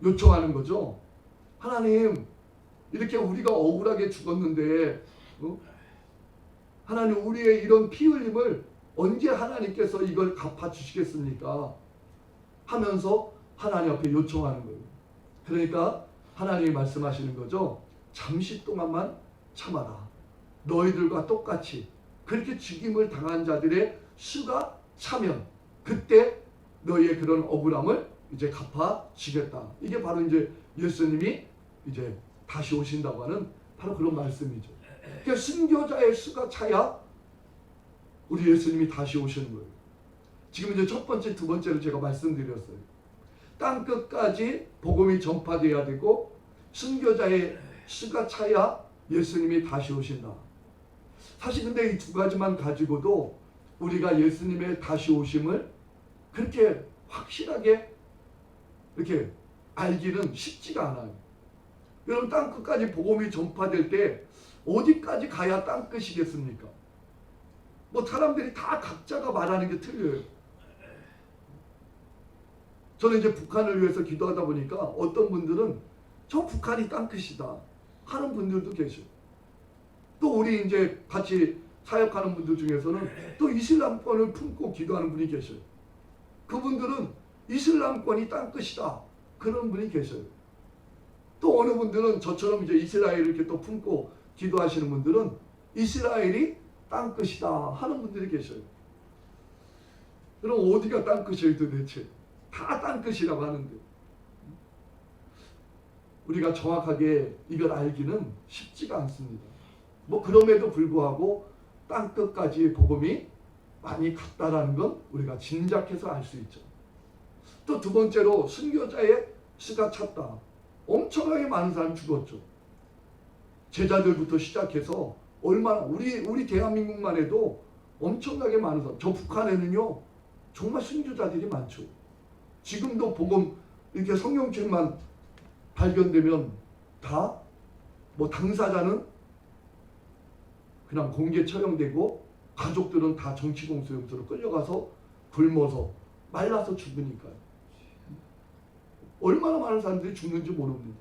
요청하는 거죠. 하나님, 이렇게 우리가 억울하게 죽었는데 하나님, 우리의 이런 피 흘림을 언제 하나님께서 이걸 갚아주시겠습니까? 하면서 하나님 앞에 요청하는 거예요. 그러니까 하나님이 말씀하시는 거죠. 잠시 동안만 참아라. 너희들과 똑같이 그렇게 죽임을 당한 자들의 수가 차면 그때 너희의 그런 억울함을 이제 갚아주겠다. 이게 바로 이제 예수님이 이제 다시 오신다고 하는 바로 그런 말씀이죠. 그러니까 순교자의 수가 차야 우리 예수님이 다시 오시는 거예요. 지금 이제 첫 번째, 두 번째로 제가 말씀드렸어요. 땅 끝까지 복음이 전파돼야 되고 순교자의 수가 차야 예수님이 다시 오신다. 사실 근데 이 2가지만 가지고도 우리가 예수님의 다시 오심을 그렇게 확실하게 이렇게 알기는 쉽지가 않아요. 여러분, 땅 끝까지 복음이 전파될 때 어디까지 가야 땅 끝이겠습니까? 뭐 사람들이 다 각자가 말하는 게 틀려요. 저는 이제 북한을 위해서 기도하다 보니까 어떤 분들은 저 북한이 땅 끝이다 하는 분들도 계셔요. 또 우리 이제 같이 사역하는 분들 중에서는 또 이슬람권을 품고 기도하는 분이 계셔요. 그분들은 이슬람권이 땅끝이다 그런 분이 계셔요. 또 어느 분들은 저처럼 이제 이스라엘을 이렇게 또 품고 기도하시는 분들은 이스라엘이 땅끝이다 하는 분들이 계셔요. 그럼 어디가 땅끝이에요 도대체? 다 땅끝이라고 하는데 우리가 정확하게 이걸 알기는 쉽지가 않습니다. 뭐 그럼에도 불구하고 땅끝까지 복음이 많이 갔다라는 건 우리가 짐작해서 알 수 있죠. 또 두 번째로 순교자의 수가 찼다. 엄청나게 많은 사람이 죽었죠. 제자들부터 시작해서 얼마나 우리 대한민국만 해도 엄청나게 많은 사람. 저 북한에는요 정말 순교자들이 많죠. 지금도 복음 이렇게 성경책만 발견되면 다 뭐 당사자는 그냥 공개 처형되고 가족들은 다 정치공소용소로 끌려가서 굶어서 말라서 죽으니까요. 얼마나 많은 사람들이 죽는지 모릅니다.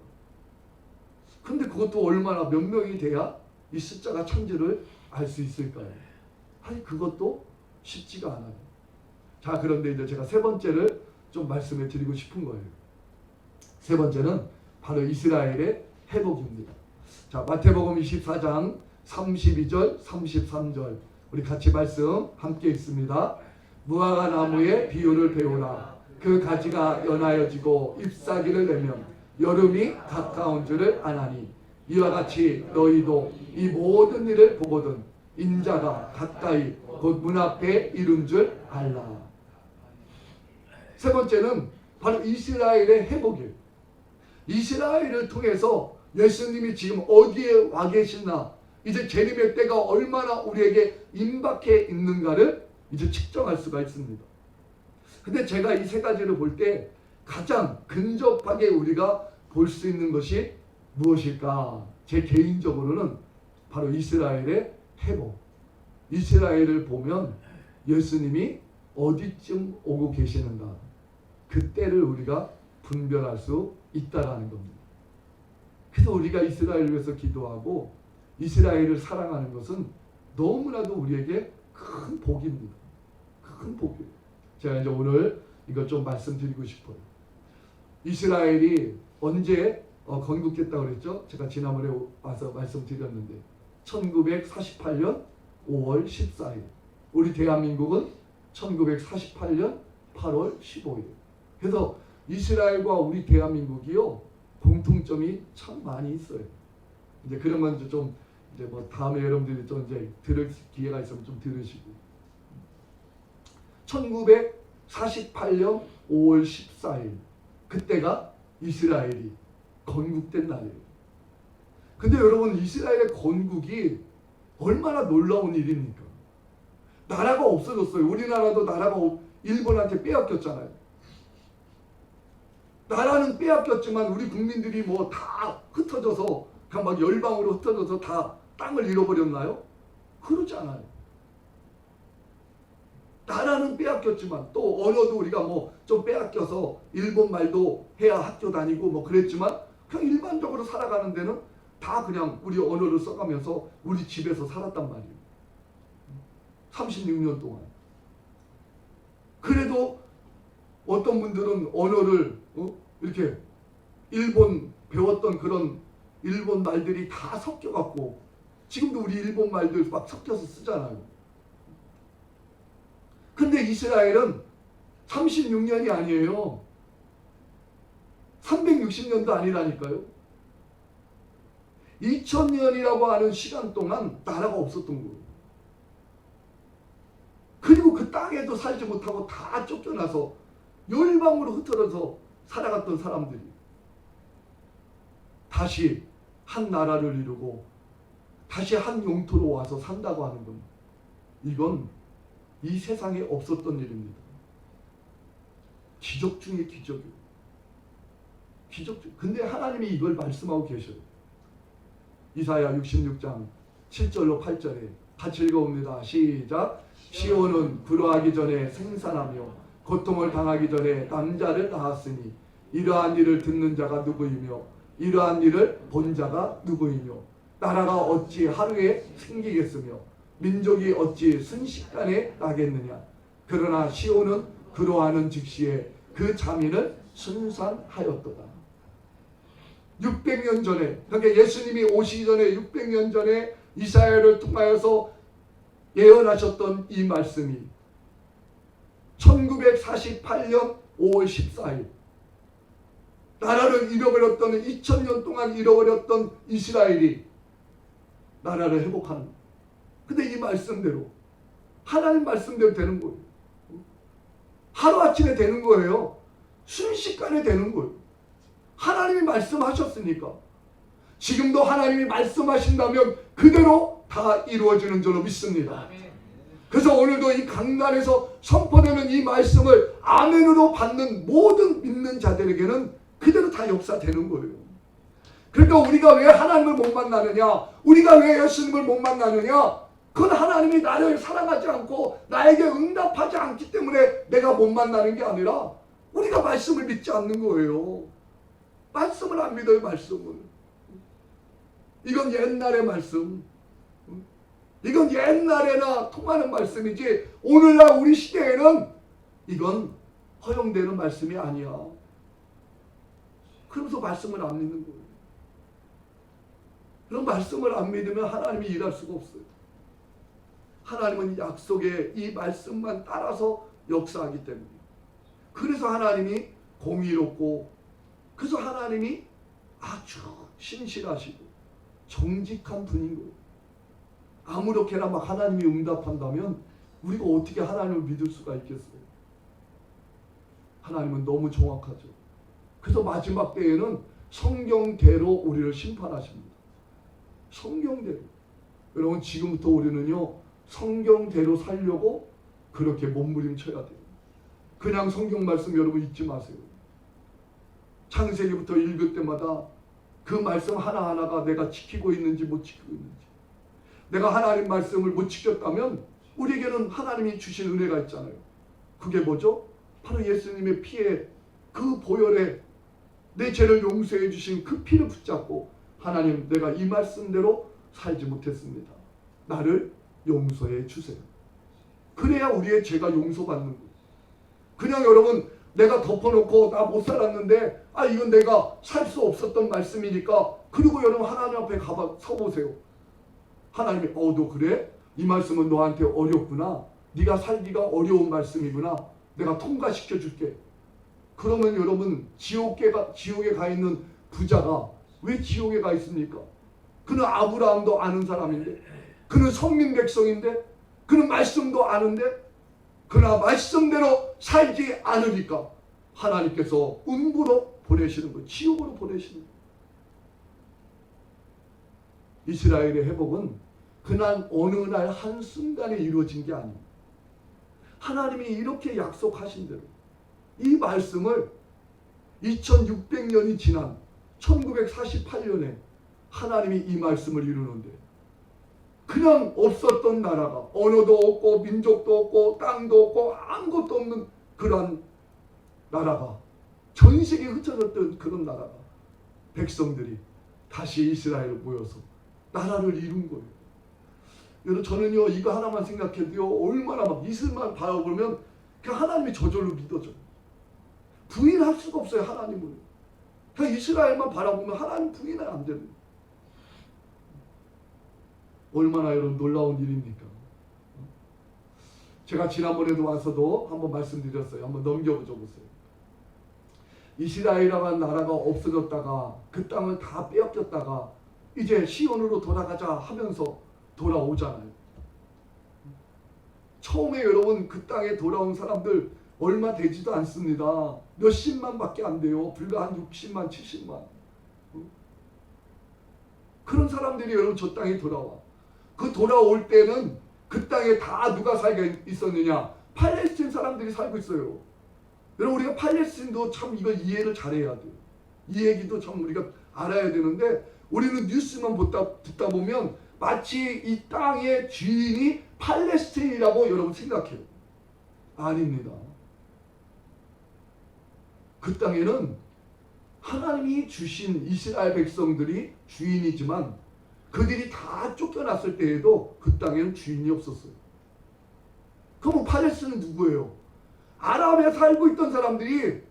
근데 그것도 얼마나 몇 명이 돼야 이 숫자가 천지를 알 수 있을까요? 아니 그것도 쉽지가 않아요. 자 그런데 이제 제가 세 번째를 좀 말씀해 드리고 싶은 거예요. 세 번째는 바로 이스라엘의 회복입니다. 자 마태복음 24장 32절 33절 우리 같이 말씀 함께 읽습니다. 무화과 나무의 비유를 배우라. 그 가지가 연하여지고 잎사귀를 내면 여름이 가까운 줄을 아나니 이와 같이 너희도 이 모든 일을 보거든 인자가 가까이 곧 문 앞에 이른 줄 알라. 세 번째는 바로 이스라엘의 회복이에요. 이스라엘을 통해서 예수님이 지금 어디에 와 계시나 이제 재림의 때가 얼마나 우리에게 임박해 있는가를 이제 측정할 수가 있습니다. 근데 제가 이 세 가지를 볼 때 가장 근접하게 우리가 볼 수 있는 것이 무엇일까? 제 개인적으로는 바로 이스라엘의 회복. 이스라엘을 보면 예수님이 어디쯤 오고 계시는가? 그때를 우리가 분별할 수 있다라는 겁니다. 그래서 우리가 이스라엘을 위해서 기도하고 이스라엘을 사랑하는 것은 너무나도 우리에게 큰 복입니다. 큰 복이에요. 제가 이제 오늘 이걸 좀 말씀드리고 싶어요. 이스라엘이 언제 건국했다고 그랬죠? 제가 지난번에 와서 말씀드렸는데 1948년 5월 14일. 우리 대한민국은 1948년 8월 15일. 그래서 이스라엘과 우리 대한민국이요 공통점이 참 많이 있어요. 이제 그런 건 좀 이제 뭐 다음에 여러분들이 좀 이제 들을 기회가 있으면 좀 들으시고. 1948년 5월 14일 그때가 이스라엘이 건국된 날이에요. 근데 여러분 이스라엘의 건국이 얼마나 놀라운 일입니까? 나라가 없어졌어요. 우리나라도 나라가 일본한테 빼앗겼잖아요. 나라는 빼앗겼지만 우리 국민들이 뭐 다 흩어져서 그냥 막 열방으로 흩어져서 다 땅을 잃어버렸나요? 그러지 않아요. 나라는 빼앗겼지만 또 언어도 우리가 뭐 좀 빼앗겨서 일본 말도 해야 학교 다니고 뭐 그랬지만 그냥 일반적으로 살아가는 데는 다 그냥 우리 언어를 써가면서 우리 집에서 살았단 말이에요. 36년 동안. 그래도 어떤 분들은 언어를 이렇게 일본 배웠던 그런 일본 말들이 다 섞여갖고 지금도 우리 일본 말들 막 섞여서 쓰잖아요. 근데 이스라엘은 36년이 아니에요. 360년도 아니라니까요. 2000년이라고 하는 시간 동안 나라가 없었던 거예요. 그리고 그 땅에도 살지 못하고 다 쫓겨나서 열방으로 흩어져서 살아갔던 사람들이 다시 한 나라를 이루고 다시 한 영토로 와서 산다고 하는 겁니다. 이건 이 세상에 없었던 일입니다. 기적 중에 기적이에요. 기적 중. 근데 하나님이 이걸 말씀하고 계셔요. 이사야 66장 7절로 8절에 같이 읽어봅니다. 시작. 시온은 불화하기 전에 생산하며 고통을 당하기 전에 남자를 낳았으니 이러한 일을 듣는 자가 누구이며 이러한 일을 본 자가 누구이며 나라가 어찌 하루에 생기겠으며 민족이 어찌 순식간에 나겠느냐. 그러나 시온은 그로하는 즉시에 그 자민을 순산하였도다. 600년 전에, 그러니까 예수님이 오시기 전에 600년 전에 이사야를 통하여서 예언하셨던 이 말씀이 1948년 5월 14일 나라를 잃어버렸던 2000년 동안 잃어버렸던 이스라엘이 나라를 회복하는, 근데 이 말씀대로 하나님 말씀대로 되는 거예요. 하루아침에 되는 거예요. 순식간에 되는 거예요. 하나님이 말씀하셨으니까. 지금도 하나님이 말씀하신다면 그대로 다 이루어지는 줄로 믿습니다. 그래서 오늘도 이 강단에서 선포되는 이 말씀을 아멘으로 받는 모든 믿는 자들에게는 그대로 다 역사되는 거예요. 그러니까 우리가 왜 하나님을 못 만나느냐, 우리가 왜 예수님을 못 만나느냐, 그건 하나님이 나를 사랑하지 않고 나에게 응답하지 않기 때문에 내가 못 만나는 게 아니라 우리가 말씀을 믿지 않는 거예요. 말씀을 안 믿어요. 말씀을. 이건 옛날의 말씀, 이건 옛날에나 통하는 말씀이지 오늘날 우리 시대에는 이건 허용되는 말씀이 아니야. 그러면서 말씀을 안 믿는 거예요. 그런 말씀을 안 믿으면 하나님이 일할 수가 없어요. 하나님은 약속의 이 말씀만 따라서 역사하기 때문에. 그래서 하나님이 공의롭고, 그래서 하나님이 아주 신실하시고 정직한 분인 거예요. 아무렇게나 막 하나님이 응답한다면 우리가 어떻게 하나님을 믿을 수가 있겠어요? 하나님은 너무 정확하죠. 그래서 마지막 때에는 성경대로 우리를 심판하십니다. 성경대로. 여러분 지금부터 우리는요 성경대로 살려고 그렇게 몸부림쳐야 돼요. 그냥 성경 말씀 여러분 잊지 마세요. 창세기부터 읽을 때마다 그 말씀 하나하나가 내가 지키고 있는지 못 지키고 있는지, 내가 하나님 말씀을 못 지켰다면 우리에게는 하나님이 주신 은혜가 있잖아요. 그게 뭐죠? 바로 예수님의 피에, 그 보혈에 내 죄를 용서해 주신 그 피를 붙잡고, 하나님 내가 이 말씀대로 살지 못했습니다. 나를 용서해 주세요. 그래야 우리의 죄가 용서받는 거예요. 그냥 여러분 내가 덮어놓고 나 못 살았는데 이건 내가 살 수 없었던 말씀이니까, 그리고 여러분 하나님 앞에 서보세요. 하나님이 너 그래? 이 말씀은 너한테 어렵구나. 네가 살기가 어려운 말씀이구나. 내가 통과시켜 줄게. 그러면 여러분 지옥에 가 있는 부자가 왜 지옥에 가 있습니까? 그는 아브라함도 아는 사람인데, 그는 선민 백성인데, 그는 말씀도 아는데, 그러나 말씀대로 살지 않으니까 하나님께서 음부로 보내시는 거예요. 지옥으로 보내시는 거예요. 이스라엘의 회복은 그날 어느 날 한순간에 이루어진 게 아닙니다. 하나님이 이렇게 약속하신 대로 이 말씀을 2600년이 지난 1948년에 하나님이 이 말씀을 이루는데, 그냥 없었던 나라가, 언어도 없고 민족도 없고 땅도 없고 아무것도 없는 그러한 나라가, 전 세계에 흩어졌던 그런 나라가, 백성들이 다시 이스라엘로 모여서 나라를 이룬 거예요. 여러분 저는요 이거 하나만 생각해도요 얼마나 막 이슬만 바라보면 그 하나님이 저절로 믿어져요. 부인할 수가 없어요. 하나님을 그냥 이스라엘만 바라보면 하나님 부인은 안 됩니다. 얼마나 여러분 놀라운 일입니까? 제가 지난번에도 와서도 한번 말씀드렸어요. 한번 넘겨보죠 보세요. 이스라엘이라는 나라가 없어졌다가 그 땅을 다 빼앗겼다가 이제 시온으로 돌아가자 하면서 돌아오잖아요. 처음에 여러분 그 땅에 돌아온 사람들 얼마 되지도 않습니다. 몇십만 밖에 안 돼요. 불과 한 60만 70만. 그런 사람들이 여러분 저 땅에 돌아와. 그 돌아올 때는 그 땅에 다 누가 살고 있었느냐? 팔레스틴 사람들이 살고 있어요. 여러분 우리가 팔레스틴도 참 이걸 이해를 잘해야 돼요. 이 얘기도 참 우리가 알아야 되는데, 우리는 뉴스만 듣다 보면 마치 이 땅의 주인이 팔레스틴이라고 여러분 생각해요. 아닙니다. 그 땅에는 하나님이 주신 이스라엘 백성들이 주인이지만 그들이 다 쫓겨났을 때에도 그 땅에는 주인이 없었어요. 그럼 팔레스는 누구예요? 아랍에 살고 있던 사람들이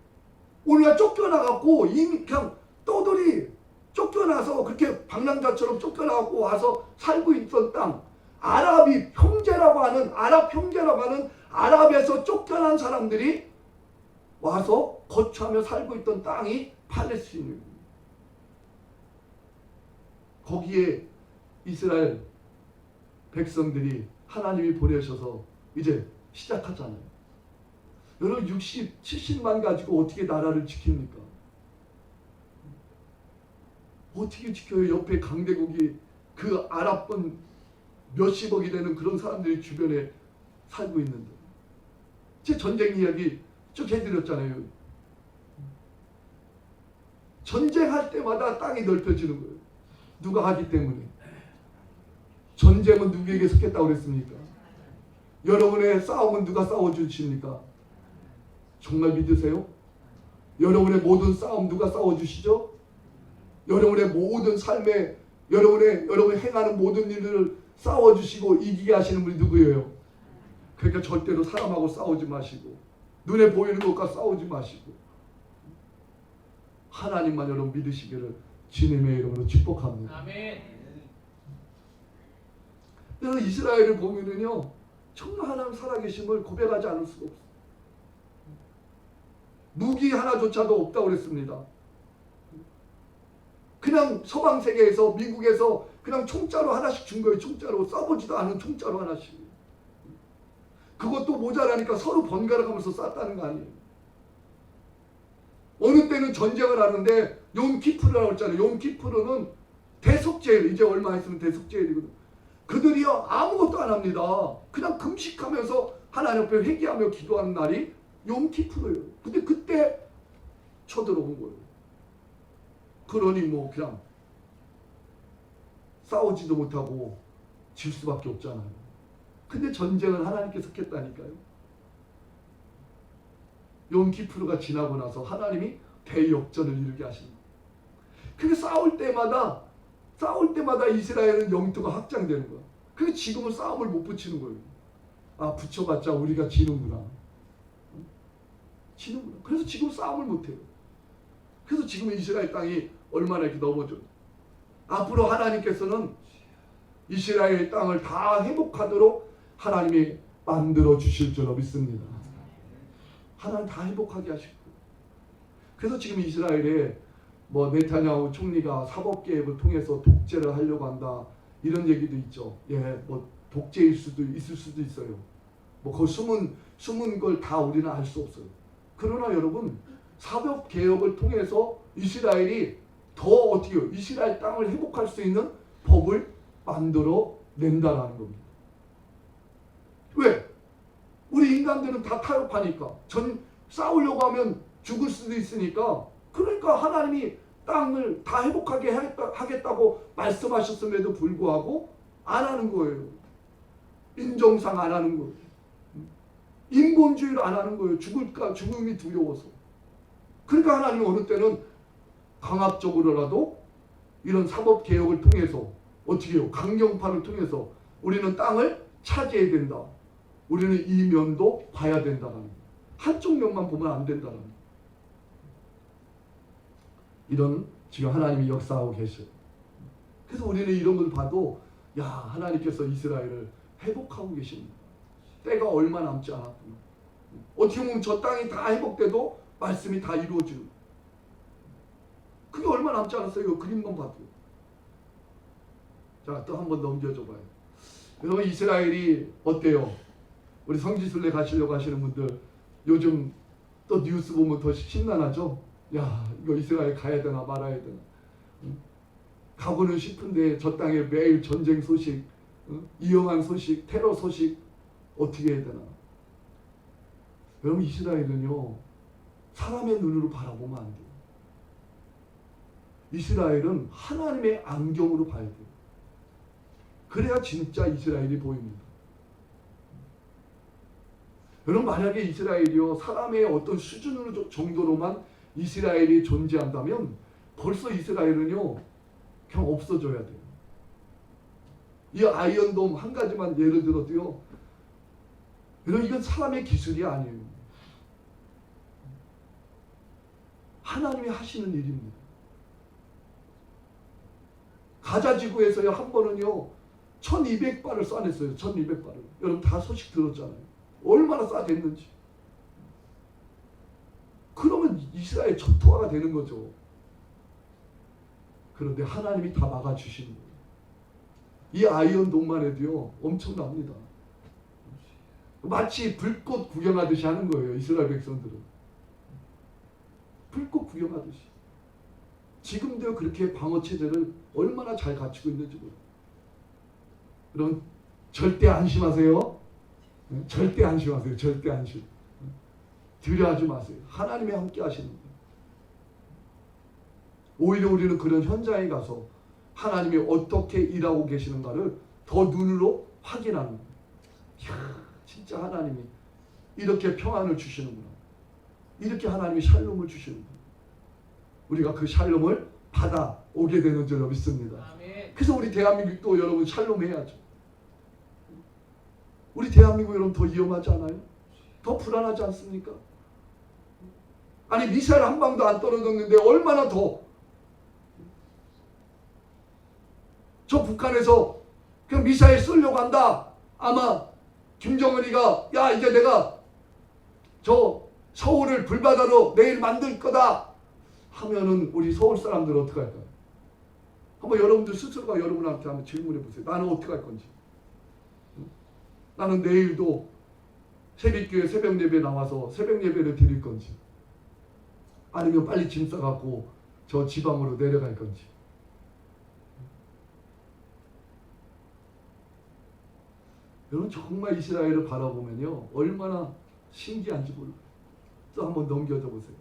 오늘날 쫓겨나갖고 이미 그냥 떠돌이 쫓겨나서 그렇게 방랑자처럼 쫓겨나갖고 와서 살고 있던 땅, 아랍이 형제라고 하는 아랍 형제라고 하는 아랍에서 쫓겨난 사람들이 와서 거주하며 살고 있던 땅이 팔레스틴입니다. 거기에 이스라엘 백성들이 하나님이 보내셔서 이제 시작하잖아요. 여러분 60, 70만 가지고 어떻게 나라를 지킵니까? 어떻게 지켜요? 옆에 강대국이 그 아랍분 몇십억이 되는 그런 사람들이 주변에 살고 있는데. 제 전쟁 이야기 쭉 해드렸잖아요. 전쟁할 때마다 땅이 넓혀지는 거예요. 누가 하기 때문에. 전쟁은 누구에게 속했다고 그랬습니까? 여러분의 싸움은 누가 싸워주십니까? 정말 믿으세요? 여러분의 모든 싸움 누가 싸워주시죠? 여러분의 모든 삶에 여러분이 행하는 모든 일들을 싸워주시고 이기게 하시는 분이 누구예요? 그러니까 절대로 사람하고 싸우지 마시고 눈에 보이는 것과 싸우지 마시고 하나님만 여러분 믿으시기를 주님의 이름으로 축복합니다. 아멘. 그래서 이스라엘을 보면은요 정말 하나님 살아계심을 고백하지 않을 수가 없어요. 무기 하나조차도 없다고 그랬습니다. 그냥 서방 세계에서 미국에서 그냥 총자로 하나씩 준 거예요. 총자로 써보지도 않은 총자로 하나씩. 그것도 모자라니까 서로 번갈아 가면서 쐈다는 거 아니에요. 어느 때는 전쟁을 하는데 욤키푸르라고 했잖아요. 욤키푸르는 대속죄일, 이제 얼마 있으면 대속죄일이거든. 그들이요 아무것도 안 합니다. 그냥 금식하면서 하나님 앞에 회개하며 기도하는 날이 욤키푸르예요. 근데 그때 쳐들어온 거예요. 그러니 뭐 그냥 싸우지도 못하고 질 수밖에 없잖아요. 근데 전쟁은 하나님께 속했다니까요. 욤키푸르가 지나고 나서 하나님이 대역전을 이루게 하십니다. 그게 싸울 때마다 이스라엘은 영토가 확장되는 거야. 그게 지금은 싸움을 못 붙이는 거예요. 아 붙여봤자 우리가 지는구나. 지는구나. 그래서 지금 싸움을 못해요. 그래서 지금 이스라엘 땅이 얼마나 이렇게 넘어져. 앞으로 하나님께서는 이스라엘 땅을 다 회복하도록 하나님이 만들어 주실 줄로 믿습니다. 하나님 다 회복하게 하실 거예요. 그래서 지금 이스라엘에 뭐 네타냐후 총리가 사법 개혁을 통해서 독재를 하려고 한다 이런 얘기도 있죠. 예, 뭐 독재일 수도 있을 수도 있어요. 뭐 그 숨은 걸 다 우리는 알 수 없어요. 그러나 여러분 사법 개혁을 통해서 이스라엘이 더 어떻게 해요? 이스라엘 땅을 회복할 수 있는 법을 만들어 낸다라는 겁니다. 왜? 우리 인간들은 다 타협하니까 싸우려고 하면 죽을 수도 있으니까 그러니까 하나님이 땅을 다 회복하게 하겠다고 말씀하셨음에도 불구하고 안 하는 거예요. 인정상 안 하는 거예요. 인본주의를 안 하는 거예요. 죽음이 두려워서. 그러니까 하나님은 어느 때는 강압적으로라도 이런 사법개혁을 통해서 어떻게 해요? 강경파를 통해서 우리는 땅을 차지해야 된다. 우리는 이 면도 봐야 된다는 거예요. 한쪽 면만 보면 안 된다는 거예요. 이런 지금 하나님이 역사하고 계셔요. 그래서 우리는 이런 걸 봐도 야 하나님께서 이스라엘을 회복하고 계십니다. 때가 얼마 남지 않았구나. 어떻게 보면 저 땅이 다 회복돼도 말씀이 다 이루어지는 그게 얼마 남지 않았어요. 이거 그림만 봐도. 자, 또 한 번 넘겨줘 봐요. 여러분 이스라엘이 어때요? 우리 성지순례 가시려고 하시는 분들 요즘 또 뉴스 보면 더 심란하죠? 야 이거 이스라엘 가야 되나 말아야 되나. 가고는 싶은데 저 땅에 매일 전쟁 소식, 위험한 소식, 테러 소식 어떻게 해야 되나. 여러분 이스라엘은요 사람의 눈으로 바라보면 안 돼요. 이스라엘은 하나님의 안경으로 봐야 돼요. 그래야 진짜 이스라엘이 보입니다. 여러분 만약에 이스라엘이요 사람의 어떤 수준으로 정도로만 이스라엘이 존재한다면 벌써 이스라엘은요 그냥 없어져야 돼요. 이 아이언돔 한 가지만 예를 들어도요. 여러분 이건 사람의 기술이 아니에요. 하나님이 하시는 일입니다. 가자지구에서요 한 번은요 1200발을 쏴냈어요. 1200발을. 여러분 다 소식 들었잖아요. 얼마나 쏴댔는지. 그러면 이스라엘 전투화가 되는 거죠. 그런데 하나님이 다 막아주시는 거예요. 이 아이언돔만 해도요 엄청납니다. 마치 불꽃 구경하듯이 하는 거예요. 이스라엘 백성들은. 불꽃 구경하듯이. 지금도 그렇게 방어체제를 얼마나 잘 갖추고 있는지 몰라요. 여러분 절대 안심하세요. 절대 안심하세요. 절대 안심. 두려워하지 마세요. 하나님이 함께 하시는 거예요. 오히려 우리는 그런 현장에 가서 하나님이 어떻게 일하고 계시는가를 더 눈으로 확인하는 거예요. 이야, 진짜 하나님이 이렇게 평안을 주시는구나. 이렇게 하나님이 샬롬을 주시는구나. 우리가 그 샬롬을 받아오게 되는 줄 믿습니다. 아멘. 그래서 우리 대한민국도 여러분 샬롬 해야죠. 우리 대한민국 여러분 더 위험하지 않아요? 더 불안하지 않습니까? 아니 미사일 한 방도 안 떨어졌는데 얼마나 더 저 북한에서 그냥 미사일 쏘려고 한다. 아마 김정은이가 야 이제 내가 저 서울을 불바다로 내일 만들 거다 하면은 우리 서울 사람들 어떻게 할까요? 한번 여러분들 스스로가 여러분한테 한번 질문해 보세요. 나는 어떻게 할 건지. 나는 내일도 새벽교회 새벽 예배 나와서 새벽 예배를 드릴 건지 아니면 빨리 짐 싸갖고 저 지방으로 내려갈 건지. 여러분 정말 이스라엘을 바라보면요 얼마나 신기한지 몰라요. 또 한번 넘겨져 보세요.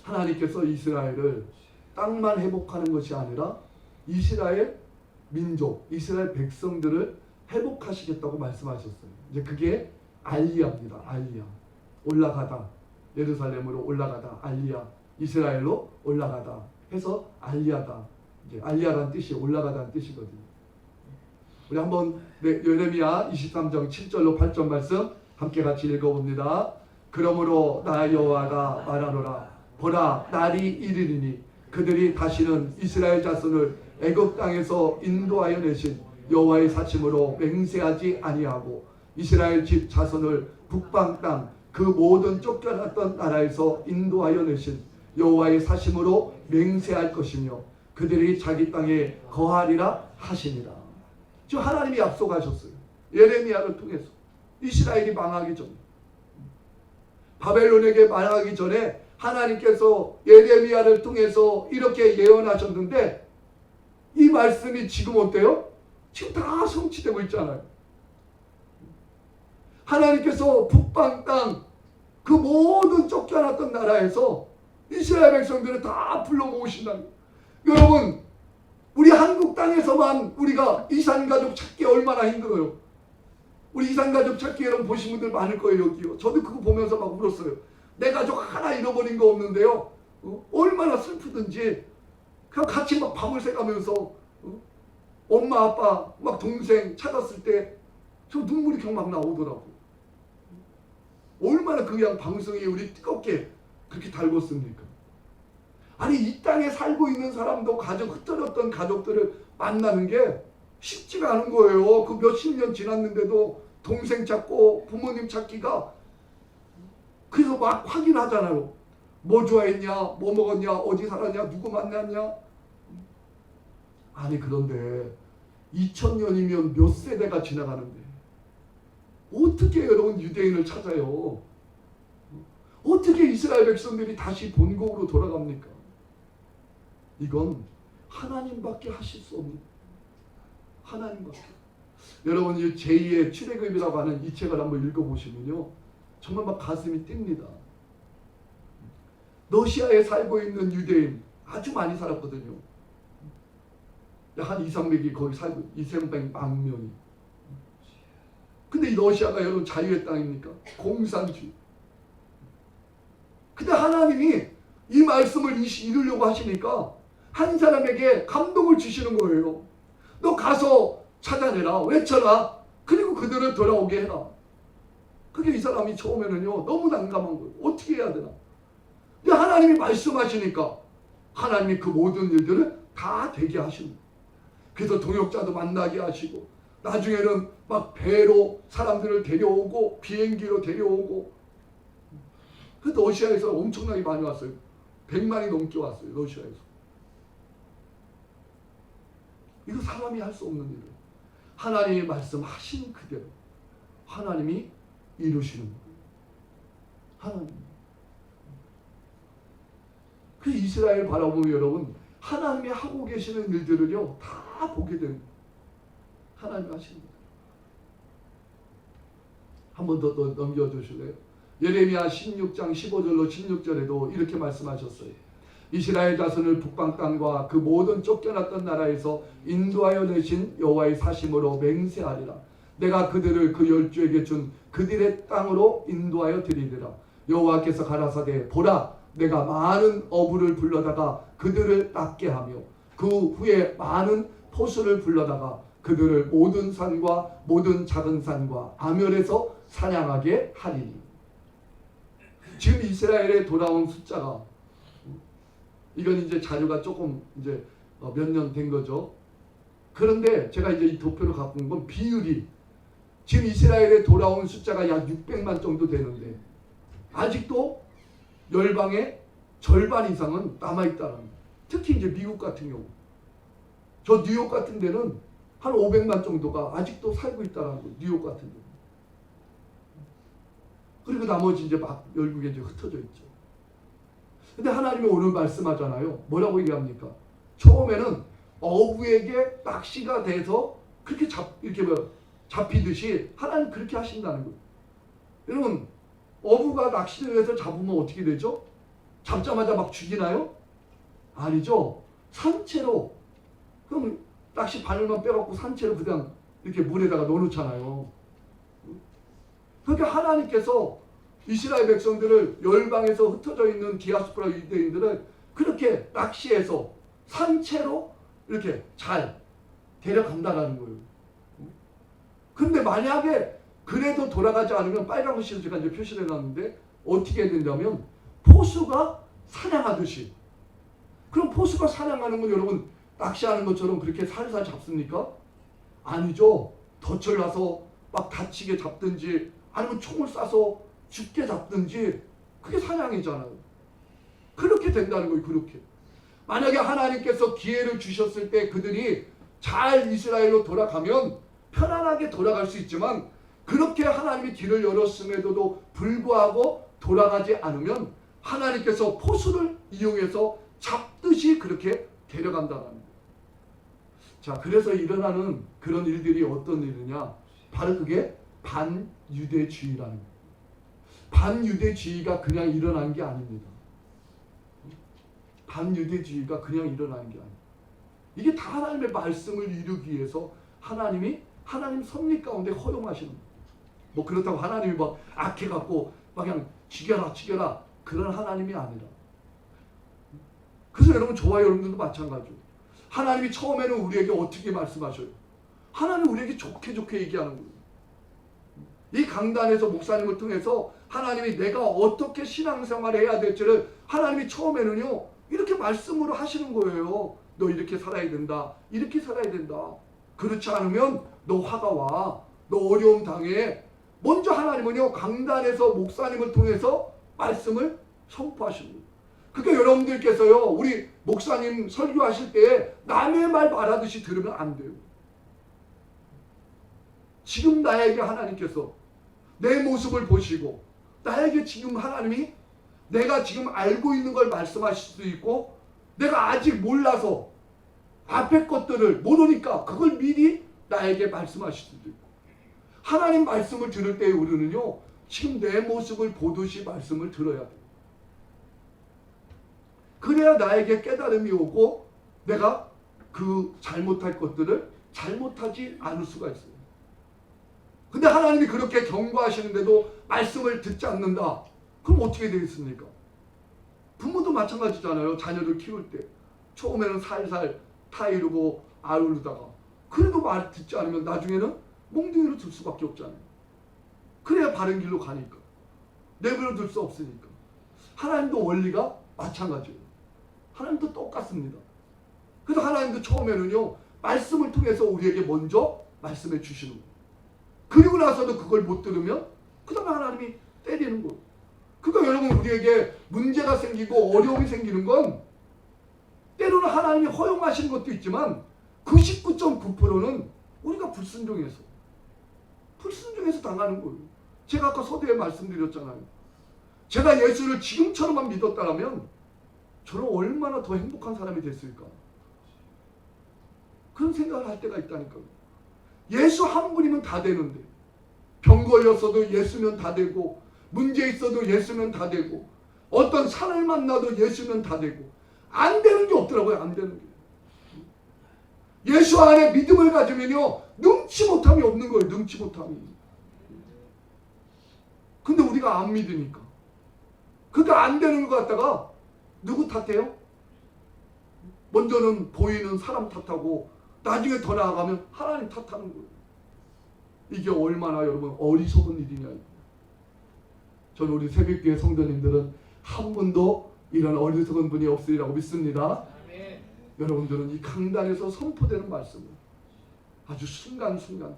하나님께서 이스라엘을 땅만 회복하는 것이 아니라 이스라엘 민족, 이스라엘 백성들을 회복하시겠다고 말씀하셨어요. 이제 그게 알리야입니다. 알리야. 올라가다. 예루살렘으로 올라가다. 알리야. 이스라엘로 올라가다. 해서 알리야다. 이제 알리야라는 뜻이 올라가다는 뜻이거든요. 우리 한번 예레미야 23장 7절로 8절 말씀 함께 같이 읽어봅니다. 그러므로 나 여호와가 말하노라. 보라 날이 이르리니 그들이 다시는 이스라엘 자손을 애굽 땅에서 인도하여 내신 여호와의 사심으로 맹세하지 아니하고 이스라엘 집 자손을 북방 땅 그 모든 쫓겨났던 나라에서 인도하여 내신 여호와의 사심으로 맹세할 것이며 그들이 자기 땅에 거하리라 하시니라. 지금 하나님이 약속하셨어요. 예레미야를 통해서 이스라엘이 망하기 전에 바벨론에게 망하기 전에 하나님께서 예레미야를 통해서 이렇게 예언하셨는데 이 말씀이 지금 어때요? 지금 다 성취되고 있잖아요. 하나님께서 북방 땅 그 모든 쫓겨났던 나라에서 이스라엘 백성들을 다 불러 모으신다는 거예요. 여러분 우리 한국 땅에서만 우리가 이산가족 찾기 얼마나 힘들어요. 우리 이산가족 찾기 여러분 보신 분들 많을 거예요. 여기요. 저도 그거 보면서 막 울었어요. 내 가족 하나 잃어버린 거 없는데요. 얼마나 슬프든지 그냥 같이 막 밤을 새가면서 엄마 아빠 막 동생 찾았을 때 저 눈물이 그냥 막 나오더라고. 얼마나 그냥 방송이 우리 뜨겁게 그렇게 달궜습니까? 아니 이 땅에 살고 있는 사람도 가족 흩어졌던 가족들을 만나는 게 쉽지가 않은 거예요. 그 몇십 년 지났는데도 동생 찾고 부모님 찾기가. 그래서 막 확인하잖아요. 뭐 좋아했냐, 뭐 먹었냐, 어디 살았냐, 누구 만났냐. 아니 그런데 2000년이면 몇 세대가 지나가는데 어떻게 여러분 유대인을 찾아요? 어떻게 이스라엘 백성들이 다시 본국으로 돌아갑니까? 이건 하나님밖에 하실 수 없는, 하나님밖에. 여러분 이 제2의 출애굽이라고 하는 이 책을 한번 읽어보시면요 정말 막 가슴이 뜁니다. 러시아에 살고 있는 유대인 아주 많이 살았거든요. 한 200~300이 거기 살고 200~300 만명이. 근데 이 러시아가 여러분 자유의 땅입니까? 공산주의. 근데 하나님이 이 말씀을 이루려고 하시니까 한 사람에게 감동을 주시는 거예요. 너 가서 찾아내라, 외쳐라. 그리고 그들을 돌아오게 해라. 그게 이 사람이 처음에는요 너무 난감한 거예요. 어떻게 해야 되나. 근데 하나님이 말씀하시니까 하나님이 그 모든 일들을 다 되게 하시는 거예요. 그래서 동역자도 만나게 하시고 나중에는 막 배로 사람들을 데려오고 비행기로 데려오고. 그 러시아에서 엄청나게 많이 왔어요. 100만이 넘게 왔어요. 러시아에서. 이거 사람이 할 수 없는 일이에요. 하나님이 말씀하신 그대로 하나님이 이루시는 거예요. 하나님. 그 이스라엘 바라보면 여러분 하나님이 하고 계시는 일들을요 다 보게 되는 거예요. 하나님이 하시는 거예요. 한 번 더 넘겨주실래요? 예레미야 16장 15절로 16절에도 이렇게 말씀하셨어요. 이스라엘 자손을 북방 땅과 그 모든 쫓겨났던 나라에서 인도하여 내신 여호와의 사심으로 맹세하리라. 내가 그들을 그 열주에게 준 그들의 땅으로 인도하여 드리리라. 여호와께서 가라사대 보라 내가 많은 어부를 불러다가 그들을 낫게 하며 그 후에 많은 포수를 불러다가 그들을 모든 산과 모든 작은 산과 아멸에서 사냥하게 하리니. 지금 이스라엘에 돌아온 숫자가 이건 이제 자료가 조금 이제 몇 년 된 거죠. 그런데 제가 이제 이 도표를 갖고 온 건 비율이 지금 이스라엘에 돌아온 숫자가 약 600만 정도 되는데 아직도 열방의 절반 이상은 남아있다는 거예요. 특히 이제 미국 같은 경우 저 뉴욕 같은 데는 한 500만 정도가 아직도 살고 있다는 거예요. 뉴욕 같은 데. 그리고 나머지 이제 막 열국에 이제 흩어져 있죠. 근데 하나님이 오늘 말씀하잖아요. 뭐라고 얘기합니까? 처음에는 어부에게 낚시가 돼서 그렇게 이렇게 잡히듯이 하나님 그렇게 하신다는 거예요. 여러분 어부가 낚시를 해서 잡으면 어떻게 되죠? 잡자마자 막 죽이나요? 아니죠. 산채로 그럼 낚시 바늘만 빼갖고 산채로 그냥 이렇게 물에다가 넣어놓잖아요. 그러니까 하나님께서 이스라엘 백성들을 열방에서 흩어져 있는 디아스포라 유대인들을 그렇게 낚시해서 산채로 이렇게 잘 데려간다라는 거예요. 근데 만약에 그래도 돌아가지 않으면 빨간 글씨로 제가 이제 표시를 해놨는데 어떻게 된다면 포수가 사냥하듯이. 그럼 포수가 사냥하는 건 여러분 낚시하는 것처럼 그렇게 살살 잡습니까? 아니죠. 덫을 놔서 막 다치게 잡든지 아니면 총을 쏴서 죽게 잡든지 그게 사냥이잖아요. 그렇게 된다는 거예요. 그렇게. 만약에 하나님께서 기회를 주셨을 때 그들이 잘 이스라엘로 돌아가면 편안하게 돌아갈 수 있지만 그렇게 하나님이 길을 열었음에도 불구하고 돌아가지 않으면 하나님께서 포수를 이용해서 잡듯이 그렇게 데려간다는 거예요. 자, 그래서 일어나는 그런 일들이 어떤 일이냐? 바로 그게 반유대주의라는 거예요. 반유대주의가 그냥 일어난 게 아닙니다. 반유대주의가 그냥 일어나는 게 아니에요. 이게 다 하나님의 말씀을 이루기 위해서 하나님 섭리 가운데 허용하시는 거예요. 뭐 그렇다고 하나님이 막 악해갖고 막 그냥 죽여라 그런 하나님이 아니라. 그래서 여러분 저와 여러분들도 마찬가지예요. 하나님이 처음에는 우리에게 어떻게 말씀하셔요? 하나님 우리에게 좋게 얘기하는 거예요. 이 강단에서 목사님을 통해서 하나님이 내가 어떻게 신앙생활을 해야 될지를 하나님이 처음에는요 이렇게 말씀으로 하시는 거예요. 너 이렇게 살아야 된다. 이렇게 살아야 된다. 그렇지 않으면 너 화가 와. 너 어려움 당해. 먼저 하나님은요 강단에서 목사님을 통해서 말씀을 선포하시는 거예요. 그러니까 여러분들께서요 우리 목사님 설교하실 때 남의 말 말하듯이 들으면 안 돼요. 지금 나에게 하나님께서 내 모습을 보시고 나에게 지금 하나님이 내가 지금 알고 있는 걸 말씀하실 수도 있고 내가 아직 몰라서 앞에 것들을 모르니까 그걸 미리 나에게 말씀하실 수도 있고 하나님 말씀을 들을 때 우리는요 지금 내 모습을 보듯이 말씀을 들어야 돼요. 그래야 나에게 깨달음이 오고 내가 그 잘못할 것들을 잘못하지 않을 수가 있어요. 근데 하나님이 그렇게 경고하시는데도 말씀을 듣지 않는다. 그럼 어떻게 되겠습니까? 부모도 마찬가지잖아요. 자녀를 키울 때 처음에는 살살 타이르고 아우르다가 그래도 말 듣지 않으면 나중에는 몽둥이로 들 수밖에 없잖아요. 그래야 바른 길로 가니까. 내버려 둘 수 없으니까. 하나님도 원리가 마찬가지예요. 하나님도 똑같습니다. 그래서 하나님도 처음에는요, 말씀을 통해서 우리에게 먼저 말씀해 주시는 거예요. 그리고 나서도 그걸 못 들으면 그 다음에 하나님이 때리는 거예요. 그러니까 여러분, 우리에게 문제가 생기고 어려움이 생기는 건 때로는 하나님이 허용하시는 것도 있지만 99.9%는 우리가 불순종해서 당하는 거예요. 제가 아까 서두에 말씀드렸잖아요. 제가 예수를 지금처럼만 믿었다면 저는 얼마나 더 행복한 사람이 됐을까. 그런 생각을 할 때가 있다니까요. 예수 한 분이면 다 되는데, 병 걸렸어도 예수면 다 되고, 문제 있어도 예수면 다 되고, 어떤 산을 만나도 예수면 다 되고, 안 되는 게 없더라고요. 안 되는 게. 예수 안에 믿음을 가지면요, 능치 못함이 없는 거예요. 능치 못함이. 근데 우리가 안 믿으니까. 그러니까 안 되는 것 같다가 누구 탓해요? 먼저는 보이는 사람 탓하고 나중에 더 나아가면 하나님 탓하는 거예요. 이게 얼마나 여러분 어리석은 일이냐. 저는 우리 새벽교회 성도님들은 한 분도 이런 어리석은 분이 없으리라고 믿습니다. 아멘. 여러분들은 이 강단에서 선포되는 말씀을 아주 순간순간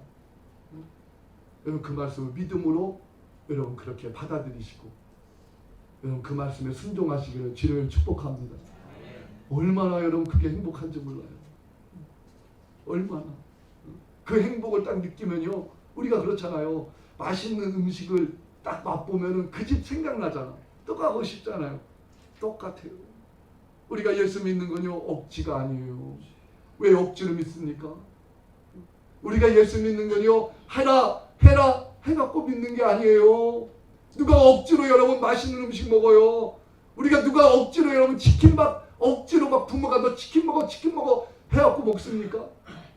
여러분 그 말씀을 믿음으로 여러분 그렇게 받아들이시고 여러분 그 말씀에 순종하시기를 주를 축복합니다. 얼마나 여러분 그게 행복한지 몰라요. 얼마나 그 행복을 딱 느끼면요, 우리가 그렇잖아요. 맛있는 음식을 딱 맛보면은 그 집 생각나잖아. 또 가고 싶잖아요. 똑같아요. 우리가 예수 믿는 건요, 억지가 아니에요. 왜 억지로 믿습니까? 우리가 예수 믿는 건요, 해라 해갖고 믿는 게 아니에요. 누가 억지로 여러분 맛있는 음식 먹어요? 우리가 누가 억지로 여러분 치킨 막 억지로 막 부모가 너 치킨 먹어 해갖고 먹습니까?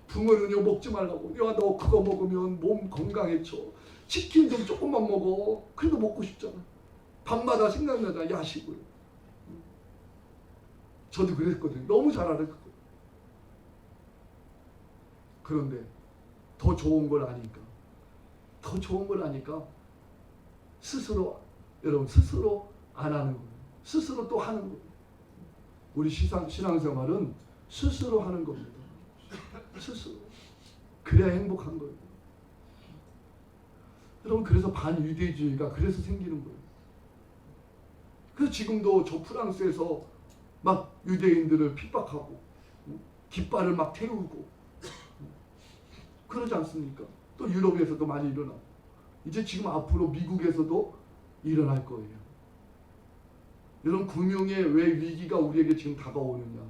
부모는요, 먹지 말라고. 야, 너 그거 먹으면 몸 건강해져. 치킨 좀 조금만 먹어. 그래도 먹고 싶잖아. 밤마다 생각나잖아. 야식을. 저도 그랬거든요. 너무 잘 알아요. 그런데 더 좋은 걸 아니까 스스로 여러분 스스로 안 하는 거예요. 스스로 또 하는 거예요. 우리 신앙생활은 스스로 하는 겁니다. 스스로. 그래야 행복한 거예요. 여러분, 그래서 반유대주의가 그래서 생기는 거예요. 그래서 지금도 저 프랑스에서 막 유대인들을 핍박하고 깃발을 막 태우고 그러지 않습니까? 또 유럽에서도 많이 일어나고 이제 지금 앞으로 미국에서도 일어날 거예요. 이런 금융의 왜 위기가 우리에게 지금 다가오느냐.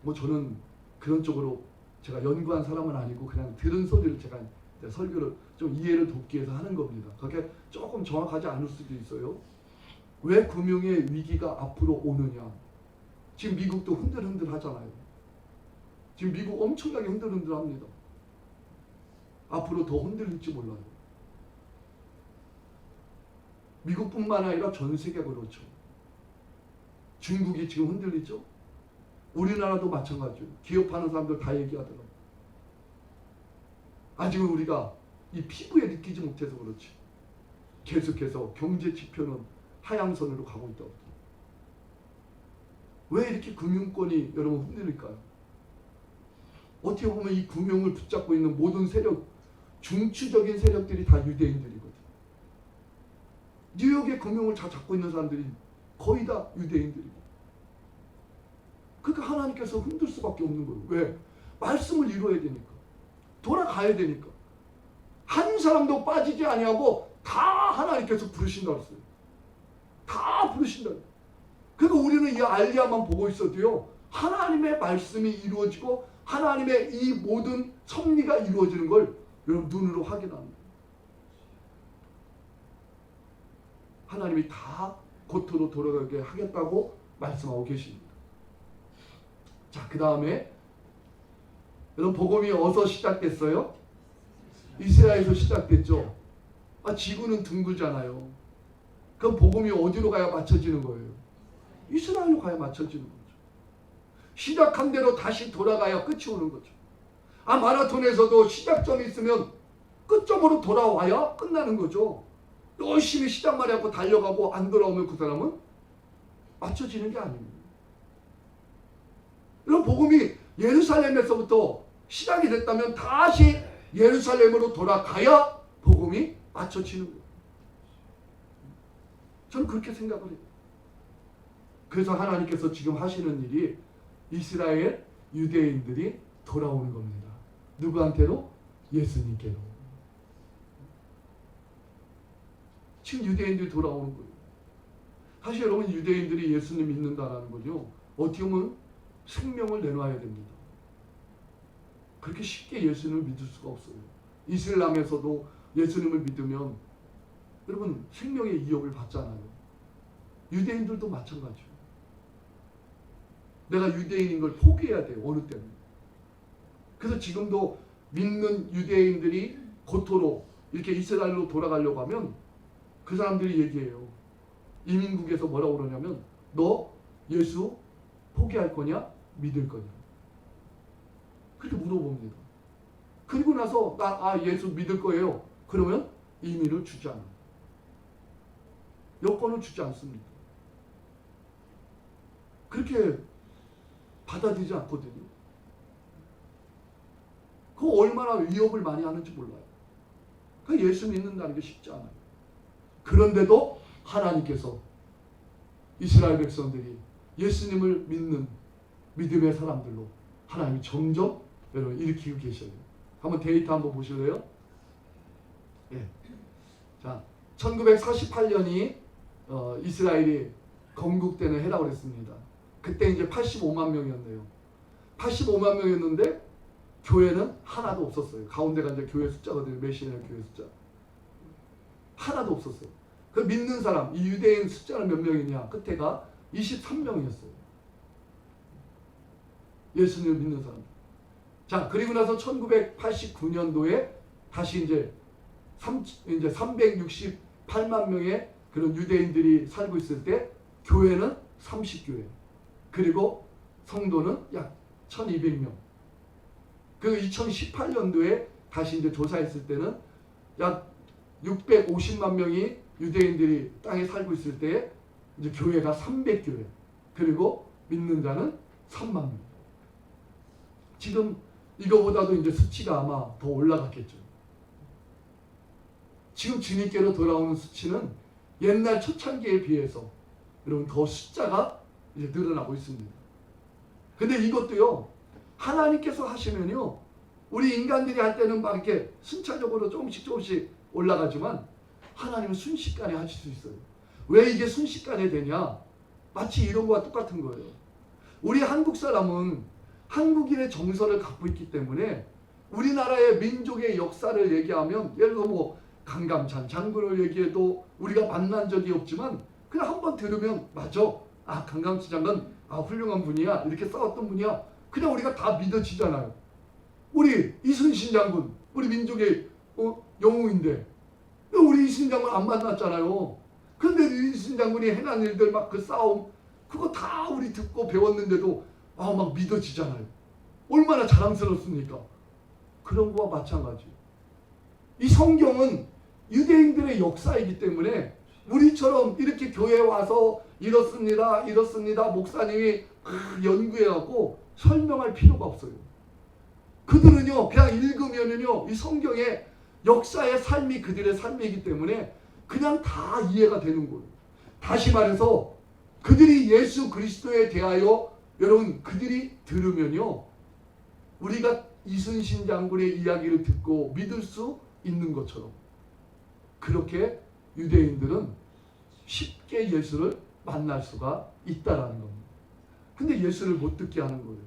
뭐 저는 그런 쪽으로 제가 연구한 사람은 아니고 그냥 들은 소리를 제가 설교를 좀 이해를 돕기 위해서 하는 겁니다. 그게 조금 정확하지 않을 수도 있어요. 왜 금융의 위기가 앞으로 오느냐. 지금 미국도 흔들흔들 하잖아요. 지금 미국 엄청나게 흔들흔들 합니다. 앞으로 더 흔들릴지 몰라요. 미국뿐만 아니라 전 세계가 그렇죠. 중국이 지금 흔들리죠. 우리나라도 마찬가지예요. 기업하는 사람들 다 얘기하더라고요. 아직은 우리가 이 피부에 느끼지 못해서 그렇지. 계속해서 경제 지표는 하향선으로 가고 있다고. 왜 이렇게 금융권이 여러분 흔들릴까요? 어떻게 보면 이 금융을 붙잡고 있는 모든 세력, 중추적인 세력들이 다 유대인들이거든. 뉴욕의 금융을 다 잡고 있는 사람들이 거의 다 유대인들이고. 그러니까 하나님께서 흔들 수밖에 없는 거예요. 왜? 말씀을 이루어야 되니까. 돌아가야 되니까. 한 사람도 빠지지 아니하고 다 하나님께서 부르신다 그랬어요. 다 부르신다. 그러니까 우리는 이 알리야만 보고 있어도요, 하나님의 말씀이 이루어지고 하나님의 이 모든 섭리가 이루어지는 걸 여러분 눈으로 확인합니다. 하나님이 다 고토로 돌아가게 하겠다고 말씀하고 계십니다. 자, 그 다음에 여러분 복음이 어디서 시작됐어요? 이스라엘에서 시작됐죠. 지구는 둥글잖아요. 그럼 복음이 어디로 가야 맞춰지는 거예요? 이스라엘로 가야 맞춰지는 거죠. 시작한 대로 다시 돌아가야 끝이 오는 거죠. 마라톤에서도 시작점이 있으면 끝점으로 돌아와야 끝나는 거죠. 열심히 시작만 해갖고 달려가고 안 돌아오면 그 사람은 맞춰지는 게 아닙니다. 이런 복음이 예루살렘에서부터 시작이 됐다면 다시 예루살렘으로 돌아가야 복음이 맞춰지는 거예요. 저는 그렇게 생각을 해요. 그래서 하나님께서 지금 하시는 일이 이스라엘 유대인들이 돌아오는 겁니다. 누구한테로? 예수님께로. 지금 유대인들이 돌아오는 거예요. 사실 여러분, 유대인들이 예수님 믿는다라는 거죠. 어떻게 보면 생명을 내놔야 됩니다. 그렇게 쉽게 예수님을 믿을 수가 없어요. 이슬람에서도 예수님을 믿으면 여러분 생명의 위협을 받잖아요. 유대인들도 마찬가지예요. 내가 유대인인 걸 포기해야 돼요. 어느 때는. 그래서 지금도 믿는 유대인들이 고토로 이렇게 이스라엘로 돌아가려고 하면 그 사람들이 얘기해요. 이민국에서 뭐라고 그러냐면 너 예수 포기할 거냐? 믿을 거냐? 그렇게 물어봅니다. 그리고 나서 나 예수 믿을 거예요. 그러면 이민을 주지 않아요. 여권을 주지 않습니다. 그렇게 받아들이지 않거든요. 그 얼마나 위협을 많이 하는지 몰라요. 그 예수 믿는다는 게 쉽지 않아요. 그런데도 하나님께서 이스라엘 백성들이 예수님을 믿는 믿음의 사람들로 하나님이 점점 여러분 일으키고 계셔요. 한번 데이터 한번 보실래요? 예. 자, 1948년이 이스라엘이 건국되는 해라고 그랬습니다. 그때 이제 85만 명이었네요. 85만 명이었는데 교회는 하나도 없었어요. 가운데가 이제 교회 숫자거든요. 메시아의 교회 숫자. 하나도 없었어요. 그 믿는 사람, 이 유대인 숫자는 몇 명이냐? 끝에가 23명이었어요. 예수님을 믿는 사람. 자, 그리고 나서 1989년도에 다시 이제 368만 명의 그런 유대인들이 살고 있을 때 교회는 30교회. 그리고 성도는 약 1200명. 그 2018년도에 다시 이제 조사했을 때는 약 650만 명이 유대인들이 땅에 살고 있을 때 이제 교회가 300교회. 그리고 믿는 자는 3만 명. 지금 이거보다도 이제 수치가 아마 더 올라갔겠죠. 지금 주님께로 돌아오는 수치는 옛날 초창기에 비해서 여러분 더 숫자가 이제 늘어나고 있습니다. 근데 이것도요, 하나님께서 하시면요, 우리 인간들이 할 때는 막 이렇게 순차적으로 조금씩 올라가지만 하나님은 순식간에 하실 수 있어요. 왜 이게 순식간에 되냐? 마치 이런 거와 똑같은 거예요. 우리 한국 사람은 한국인의 정서를 갖고 있기 때문에 우리나라의 민족의 역사를 얘기하면 예를 들어 뭐 강감찬 장군을 얘기해도 우리가 만난 적이 없지만 그냥 한번 들으면 맞아. 강감찬 장군 훌륭한 분이야. 이렇게 싸웠던 분이야. 그냥 우리가 다 믿어지잖아요. 우리 이순신 장군 우리 민족의 영웅인데 우리 이순신 장군 안 만났잖아요. 근데 이순신 장군이 행한 일들 막 그 싸움 그거 다 우리 듣고 배웠는데도 막 믿어지잖아요. 얼마나 자랑스럽습니까? 그런 거와 마찬가지. 이 성경은 유대인들의 역사이기 때문에 우리처럼 이렇게 교회에 와서 이렇습니다 목사님이 연구해갖고 설명할 필요가 없어요. 그들은요 그냥 읽으면은요 이 성경의 역사의 삶이 그들의 삶이기 때문에 그냥 다 이해가 되는 거예요. 다시 말해서 그들이 예수 그리스도에 대하여 여러분 그들이 들으면요 우리가 이순신 장군의 이야기를 듣고 믿을 수 있는 것처럼 그렇게 유대인들은 쉽게 예수를 만날 수가 있다라는 겁니다. 근데 예수를 못 듣게 하는 거예요.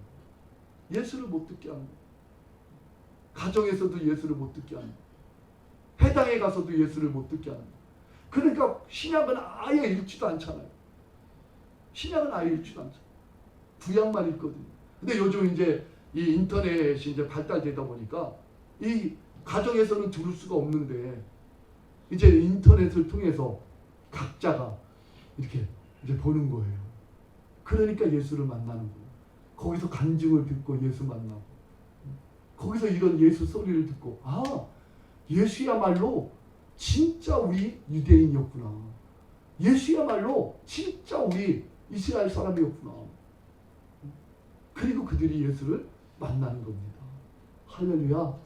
예수를 못 듣게 하는 거예요. 가정에서도 예수를 못 듣게 하는 거예요. 회당에 가서도 예수를 못 듣게 하는 거예요. 그러니까 신약은 아예 읽지도 않잖아요. 신약은 아예 읽지도 않잖아요. 구약만 읽거든요. 근데 요즘 이제 이 인터넷이 이제 발달되다 보니까 이 가정에서는 들을 수가 없는데 이제 인터넷을 통해서 각자가 이렇게 이제 보는 거예요. 그러니까 예수를 만나는 거예요. 거기서 간증을 듣고 예수 만나고 거기서 이런 예수 소리를 듣고 예수야말로 진짜 우리 유대인이었구나. 예수야말로 진짜 우리 이스라엘 사람이었구나. 그리고 그들이 예수를 만나는 겁니다. 할렐루야.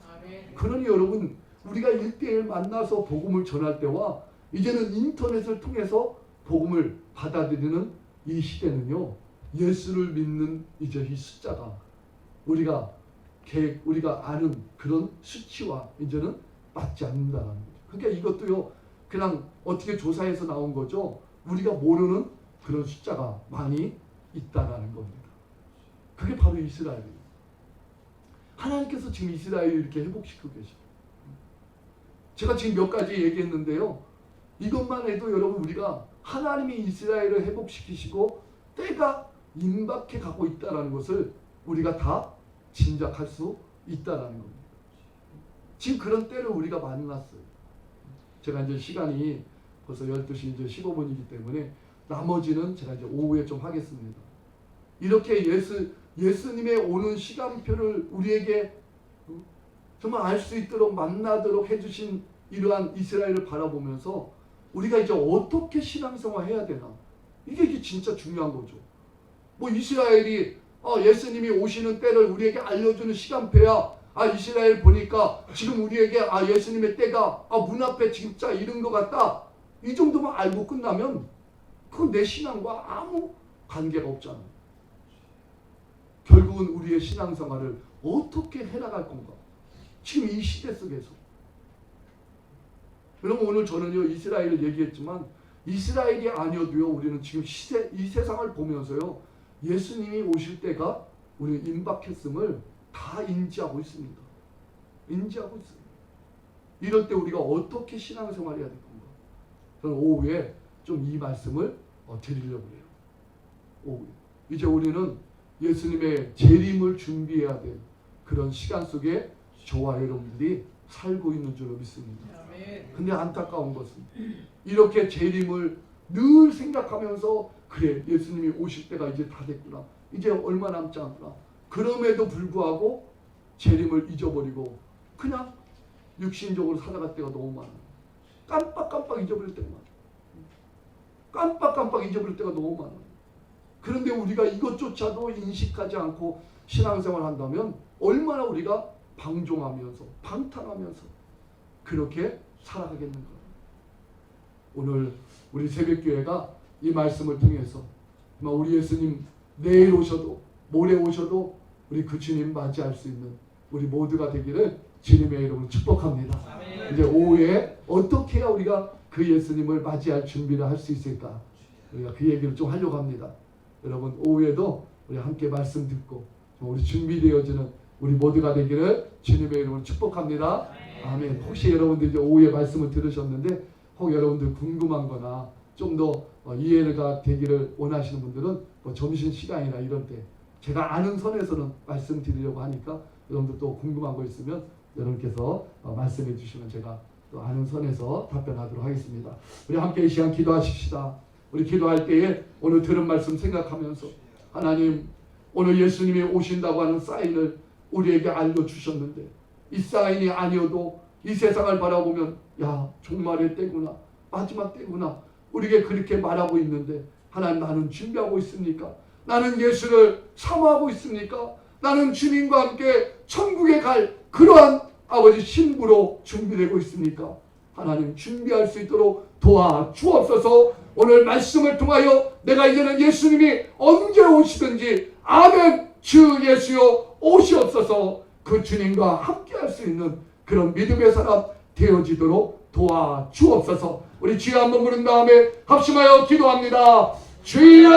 그러니 여러분, 우리가 1대1 만나서 복음을 전할 때와 이제는 인터넷을 통해서 복음을 받아들이는 이 시대는요, 예수를 믿는 이제 이 숫자가 우리가 아는 그런 수치와 이제는 맞지 않는다는 거죠. 그러니까 이것도요, 그냥 어떻게 조사해서 나온 거죠. 우리가 모르는 그런 숫자가 많이 있다라는 겁니다. 그게 바로 이스라엘이에요. 하나님께서 지금 이스라엘을 이렇게 회복시키고 계셔요. 제가 지금 몇 가지 얘기했는데요. 이것만 해도 여러분, 우리가 하나님이 이스라엘을 회복시키시고 때가 임박해 가고 있다는 것을 우리가 다 짐작할 수 있다는 겁니다. 지금 그런 때를 우리가 만났어요. 제가 이제 시간이 벌써 12시 이제 15분이기 때문에 나머지는 제가 이제 오후에 좀 하겠습니다. 이렇게 예수님의 오는 시간표를 우리에게 정말 알 수 있도록 만나도록 해주신 이러한 이스라엘을 바라보면서 우리가 이제 어떻게 신앙생활 해야 되나, 이게 진짜 중요한 거죠. 뭐 이스라엘이 예수님이 오시는 때를 우리에게 알려주는 시간표야. 이스라엘 보니까 지금 우리에게 예수님의 때가 문 앞에 진짜 이른 것 같다. 이 정도만 알고 끝나면 그건 내 신앙과 아무 관계가 없잖아요. 결국은 우리의 신앙생활을 어떻게 해나갈 건가? 지금 이 시대 속에서. 여러분, 오늘 저는요, 이스라엘을 얘기했지만 이스라엘이 아니어도요, 우리는 지금 이 세상을 보면서요, 예수님이 오실 때가 우리 임박했음을 다 인지하고 있습니다. 인지하고 있어요. 이럴 때 우리가 어떻게 신앙생활 해야 될 건가? 저는 오후에 좀 이 말씀을 드리려고 해요. 오후에. 이제 우리는 예수님의 재림을 준비해야 될 그런 시간 속에 저와 여러분들이 살고 있는 줄로 믿습니다. 근데 안타까운 것은 이렇게 재림을 늘 생각하면서 그래, 예수님이 오실 때가 이제 다 됐구나, 이제 얼마 남지 않구나, 그럼에도 불구하고 재림을 잊어버리고 그냥 육신적으로 살아갈 때가 너무 많아요. 깜빡깜빡 잊어버릴 때가 많아요. 깜빡깜빡 잊어버릴 때가 너무 많아요. 그런데 우리가 이것조차도 인식하지 않고 신앙생활 한다면 얼마나 우리가 방종하면서 방탕하면서 그렇게 살아가겠는가. 오늘 우리 새벽교회가 이 말씀을 통해서 우리 예수님 내일 오셔도 모레 오셔도 우리 그 주님 맞이할 수 있는 우리 모두가 되기를 주님의 이름으로 축복합니다. 아멘. 이제 오후에 어떻게 해야 우리가 그 예수님을 맞이할 준비를 할 수 있을까, 우리가 그 얘기를 좀 하려고 합니다. 여러분, 오후에도 우리 함께 말씀 듣고 우리 준비되어지는 우리 모두가 되기를 주님의 이름으로 축복합니다. 아멘. 혹시 여러분들 이제 오후에 말씀을 들으셨는데 혹 여러분들 궁금한 거나 좀 더 이해가 되기를 원하시는 분들은 점심시간이나 이런 때 제가 아는 선에서는 말씀드리려고 하니까 여러분들 또 궁금한 거 있으면 여러분께서 말씀해 주시면 제가 또 아는 선에서 답변하도록 하겠습니다. 우리 함께 이 시간 기도하십시다. 우리 기도할 때에 오늘 들은 말씀 생각하면서 하나님, 오늘 예수님이 오신다고 하는 사인을 우리에게 알려주셨는데 이 사인이 아니어도 이 세상을 바라보면 종말의 때구나, 마지막 때구나, 우리에게 그렇게 말하고 있는데 하나님, 나는 준비하고 있습니까? 나는 예수를 사모하고 있습니까? 나는 주님과 함께 천국에 갈 그러한 아버지 신부로 준비되고 있습니까? 하나님, 준비할 수 있도록 도와주옵소서. 오늘 말씀을 통하여 내가 이제는 예수님이 언제 오시든지 아멘, 주 예수여 오시옵소서, 그 주님과 함께 할 수 있는 그런 믿음의 사람 되어지도록 도와주옵소서. 우리 주여 한번 부른 다음에 합심하여 기도합니다. 주여!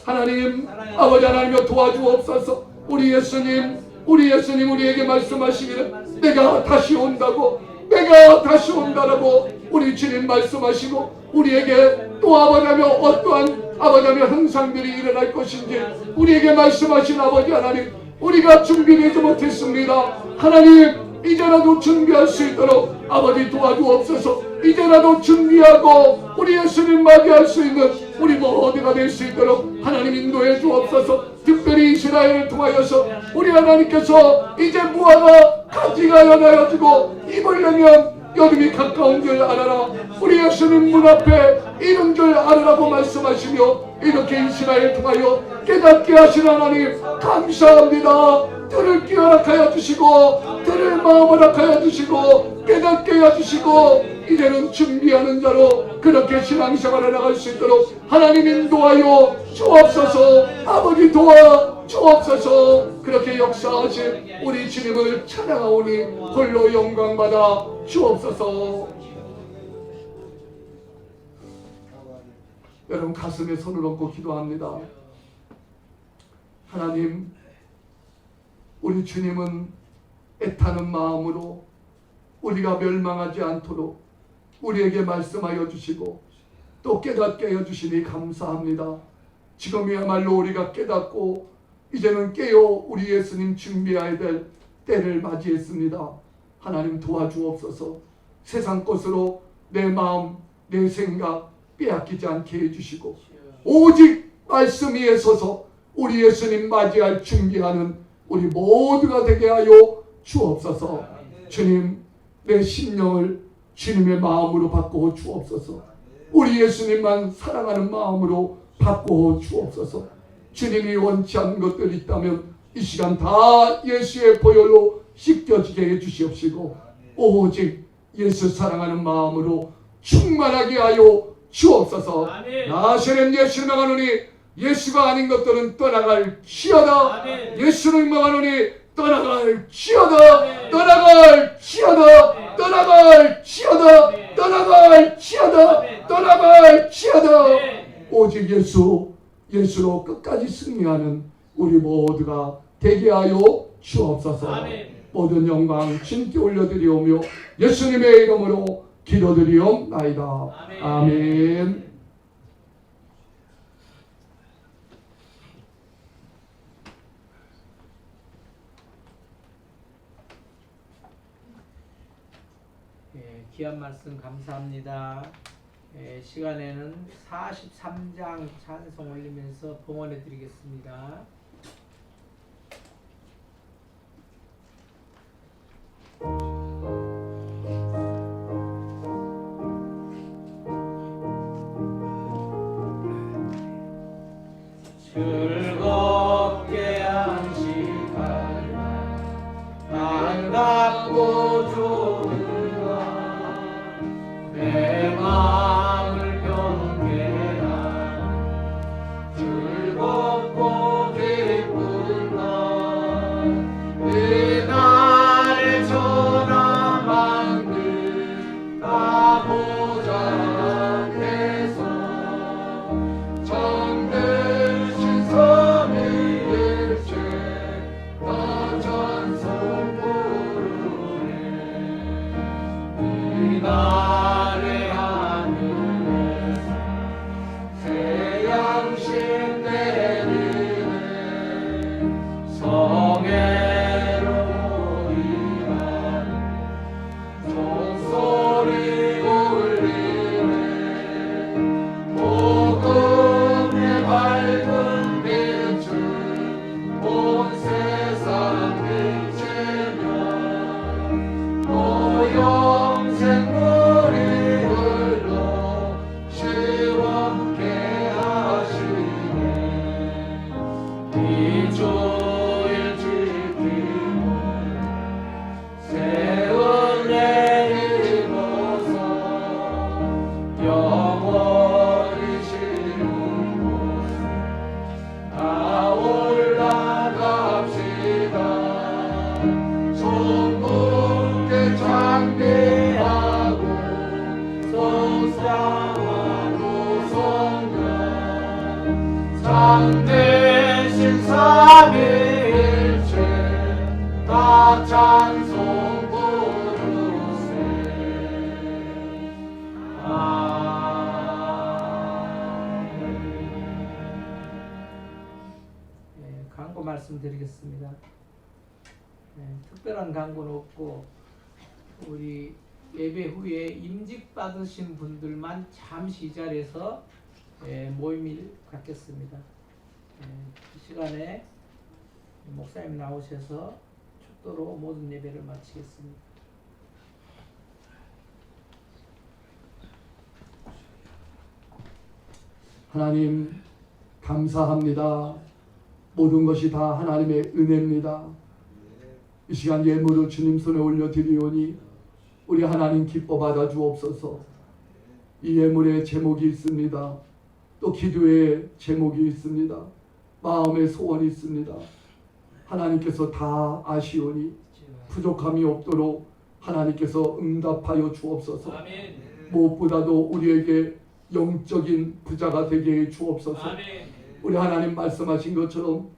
하나님, 아버지 하나님여 도와주옵소서. 우리 예수님 우리에게 말씀하시기를 내가 다시 온다고, 내가 다시 온다라고 우리 주님 말씀하시고 우리에게 또 아버지 하며 어떠한 아버지 하며 현상들이 일어날 것인지 우리에게 말씀하신 아버지 하나님, 우리가 준비되지 못했습니다. 하나님, 이제라도 준비할 수 있도록 아버지 도와주옵소서. 이제라도 준비하고 우리 예수님 맞이할 수 있는 우리 모두가 될 수 있도록 하나님 인도해 주옵소서. 특별히 이스라엘을 통하여서 우리 하나님께서 이제 무화과 가지가 연하여지고 입을 열면 여름이 가까운 줄 알아라. 우리 예수님 문 앞에 이른 줄 알아라고 말씀하시며 이렇게 이스라엘을 통하여 깨닫게 하신 하나님 감사합니다. 들을 귀 허락하여 주시고 들을 마음 허락하여 주시고 깨닫게 해주시고 이제는 준비하는 자로 그렇게 신앙생활을 나갈 수 있도록 하나님 인도하여 주옵소서. 아버지 도와 주옵소서. 그렇게 역사하신 우리 주님을 찬양하오니 홀로 영광받아 주옵소서. 여러분 가슴에 손을 얹고 기도합니다. 하나님, 우리 주님은 애타는 마음으로 우리가 멸망하지 않도록 우리에게 말씀하여 주시고 또 깨닫게 하여 주시니 감사합니다. 지금이야말로 우리가 깨닫고 이제는 깨어 우리 예수님 준비해야 될 때를 맞이했습니다. 하나님 도와주옵소서. 세상 것으로 내 마음, 내 생각 빼앗기지 않게 해주시고 오직 말씀 위에 서서 우리 예수님 맞이할 준비하는 우리 모두가 되게 하여 주옵소서. 주님, 내 심령을 주님의 마음으로 바꾸어 주옵소서. 우리 예수님만 사랑하는 마음으로 바꾸어 주옵소서. 주님이 원치 않는 것들이 있다면 이 시간 다 예수의 보혈로 씻겨지게 해주시옵시고 오직 예수 사랑하는 마음으로 충만하게 하여 주옵소서. 나시는 예수를 명하노니 예수가 아닌 것들은 떠나갈지어다. 예수를 명하노니 떠나갈지어다. 떠나갈지어다. 떠나갈지어다. 떠나갈지어다. 떠나갈지어다. 오직 예수로 끝까지 승리하는 우리 모두가 되게 하여 주옵소서. 모든 영광 주님께 올려드리오며 예수님의 이름으로 기도드리옵나이다. 아멘. 귀한 말씀 감사합니다. 시간에는 43장 찬송 올리면서 봉헌해 드리겠습니다. 즐겁게 한 시간 반갑고 좋은가 내 마음을 경계한 즐겁고 기쁜 날 이날의 전화 만들 가보자 앞에서 정되신 삼위일체 다 찬송 부르네 이날의 하늘에서 새 양식 내리네 성애로 일하는 종소리 울리네 복음의 밝은 빛을 온 세상 비치며 또 영생물이 흘러 시원케 하시네 이 주일 지키고 새은 내리고서 영원히 쉬운 곳에 다 올라갑시다. 천국에 장대하고 성상하고 성령 참되신 삼위일체 다 찬송 부르세. 광고 말씀드리겠습니다. 특별한 광고는 없고 우리 예배 후에 임직 받으신 분들만 잠시 이 자리에서 모임을 갖겠습니다. 이 시간에 목사님 나오셔서 축도로 모든 예배를 마치겠습니다. 하나님 감사합니다. 모든 것이 다 하나님의 은혜입니다. 이 시간 예물을 주님 손에 올려드리오니 우리 하나님 기뻐 받아 주옵소서. 이 예물에 제목이 있습니다. 또 기도에 제목이 있습니다. 마음의 소원이 있습니다. 하나님께서 다 아시오니 부족함이 없도록 하나님께서 응답하여 주옵소서. 아멘. 무엇보다도 우리에게 영적인 부자가 되게 해 주옵소서. 아멘. 우리 하나님 말씀하신 것처럼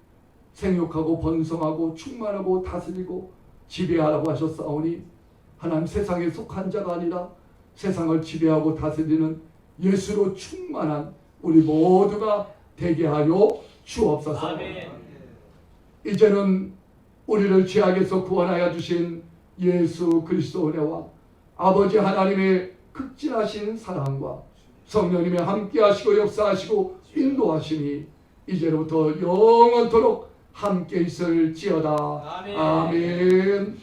생육하고 번성하고 충만하고 다스리고 지배하라고 하셨사오니 하나님 세상에 속한 자가 아니라 세상을 지배하고 다스리는 예수로 충만한 우리 모두가 되게 하여 주옵소서. 아멘. 이제는 우리를 죄악에서 구원하여 주신 예수 그리스도 은혜와 아버지 하나님의 극진하신 사랑과 성령님의 함께하시고 역사하시고 인도하시니 이제로부터 영원토록 함께 있을지어다. 아멘. 아멘.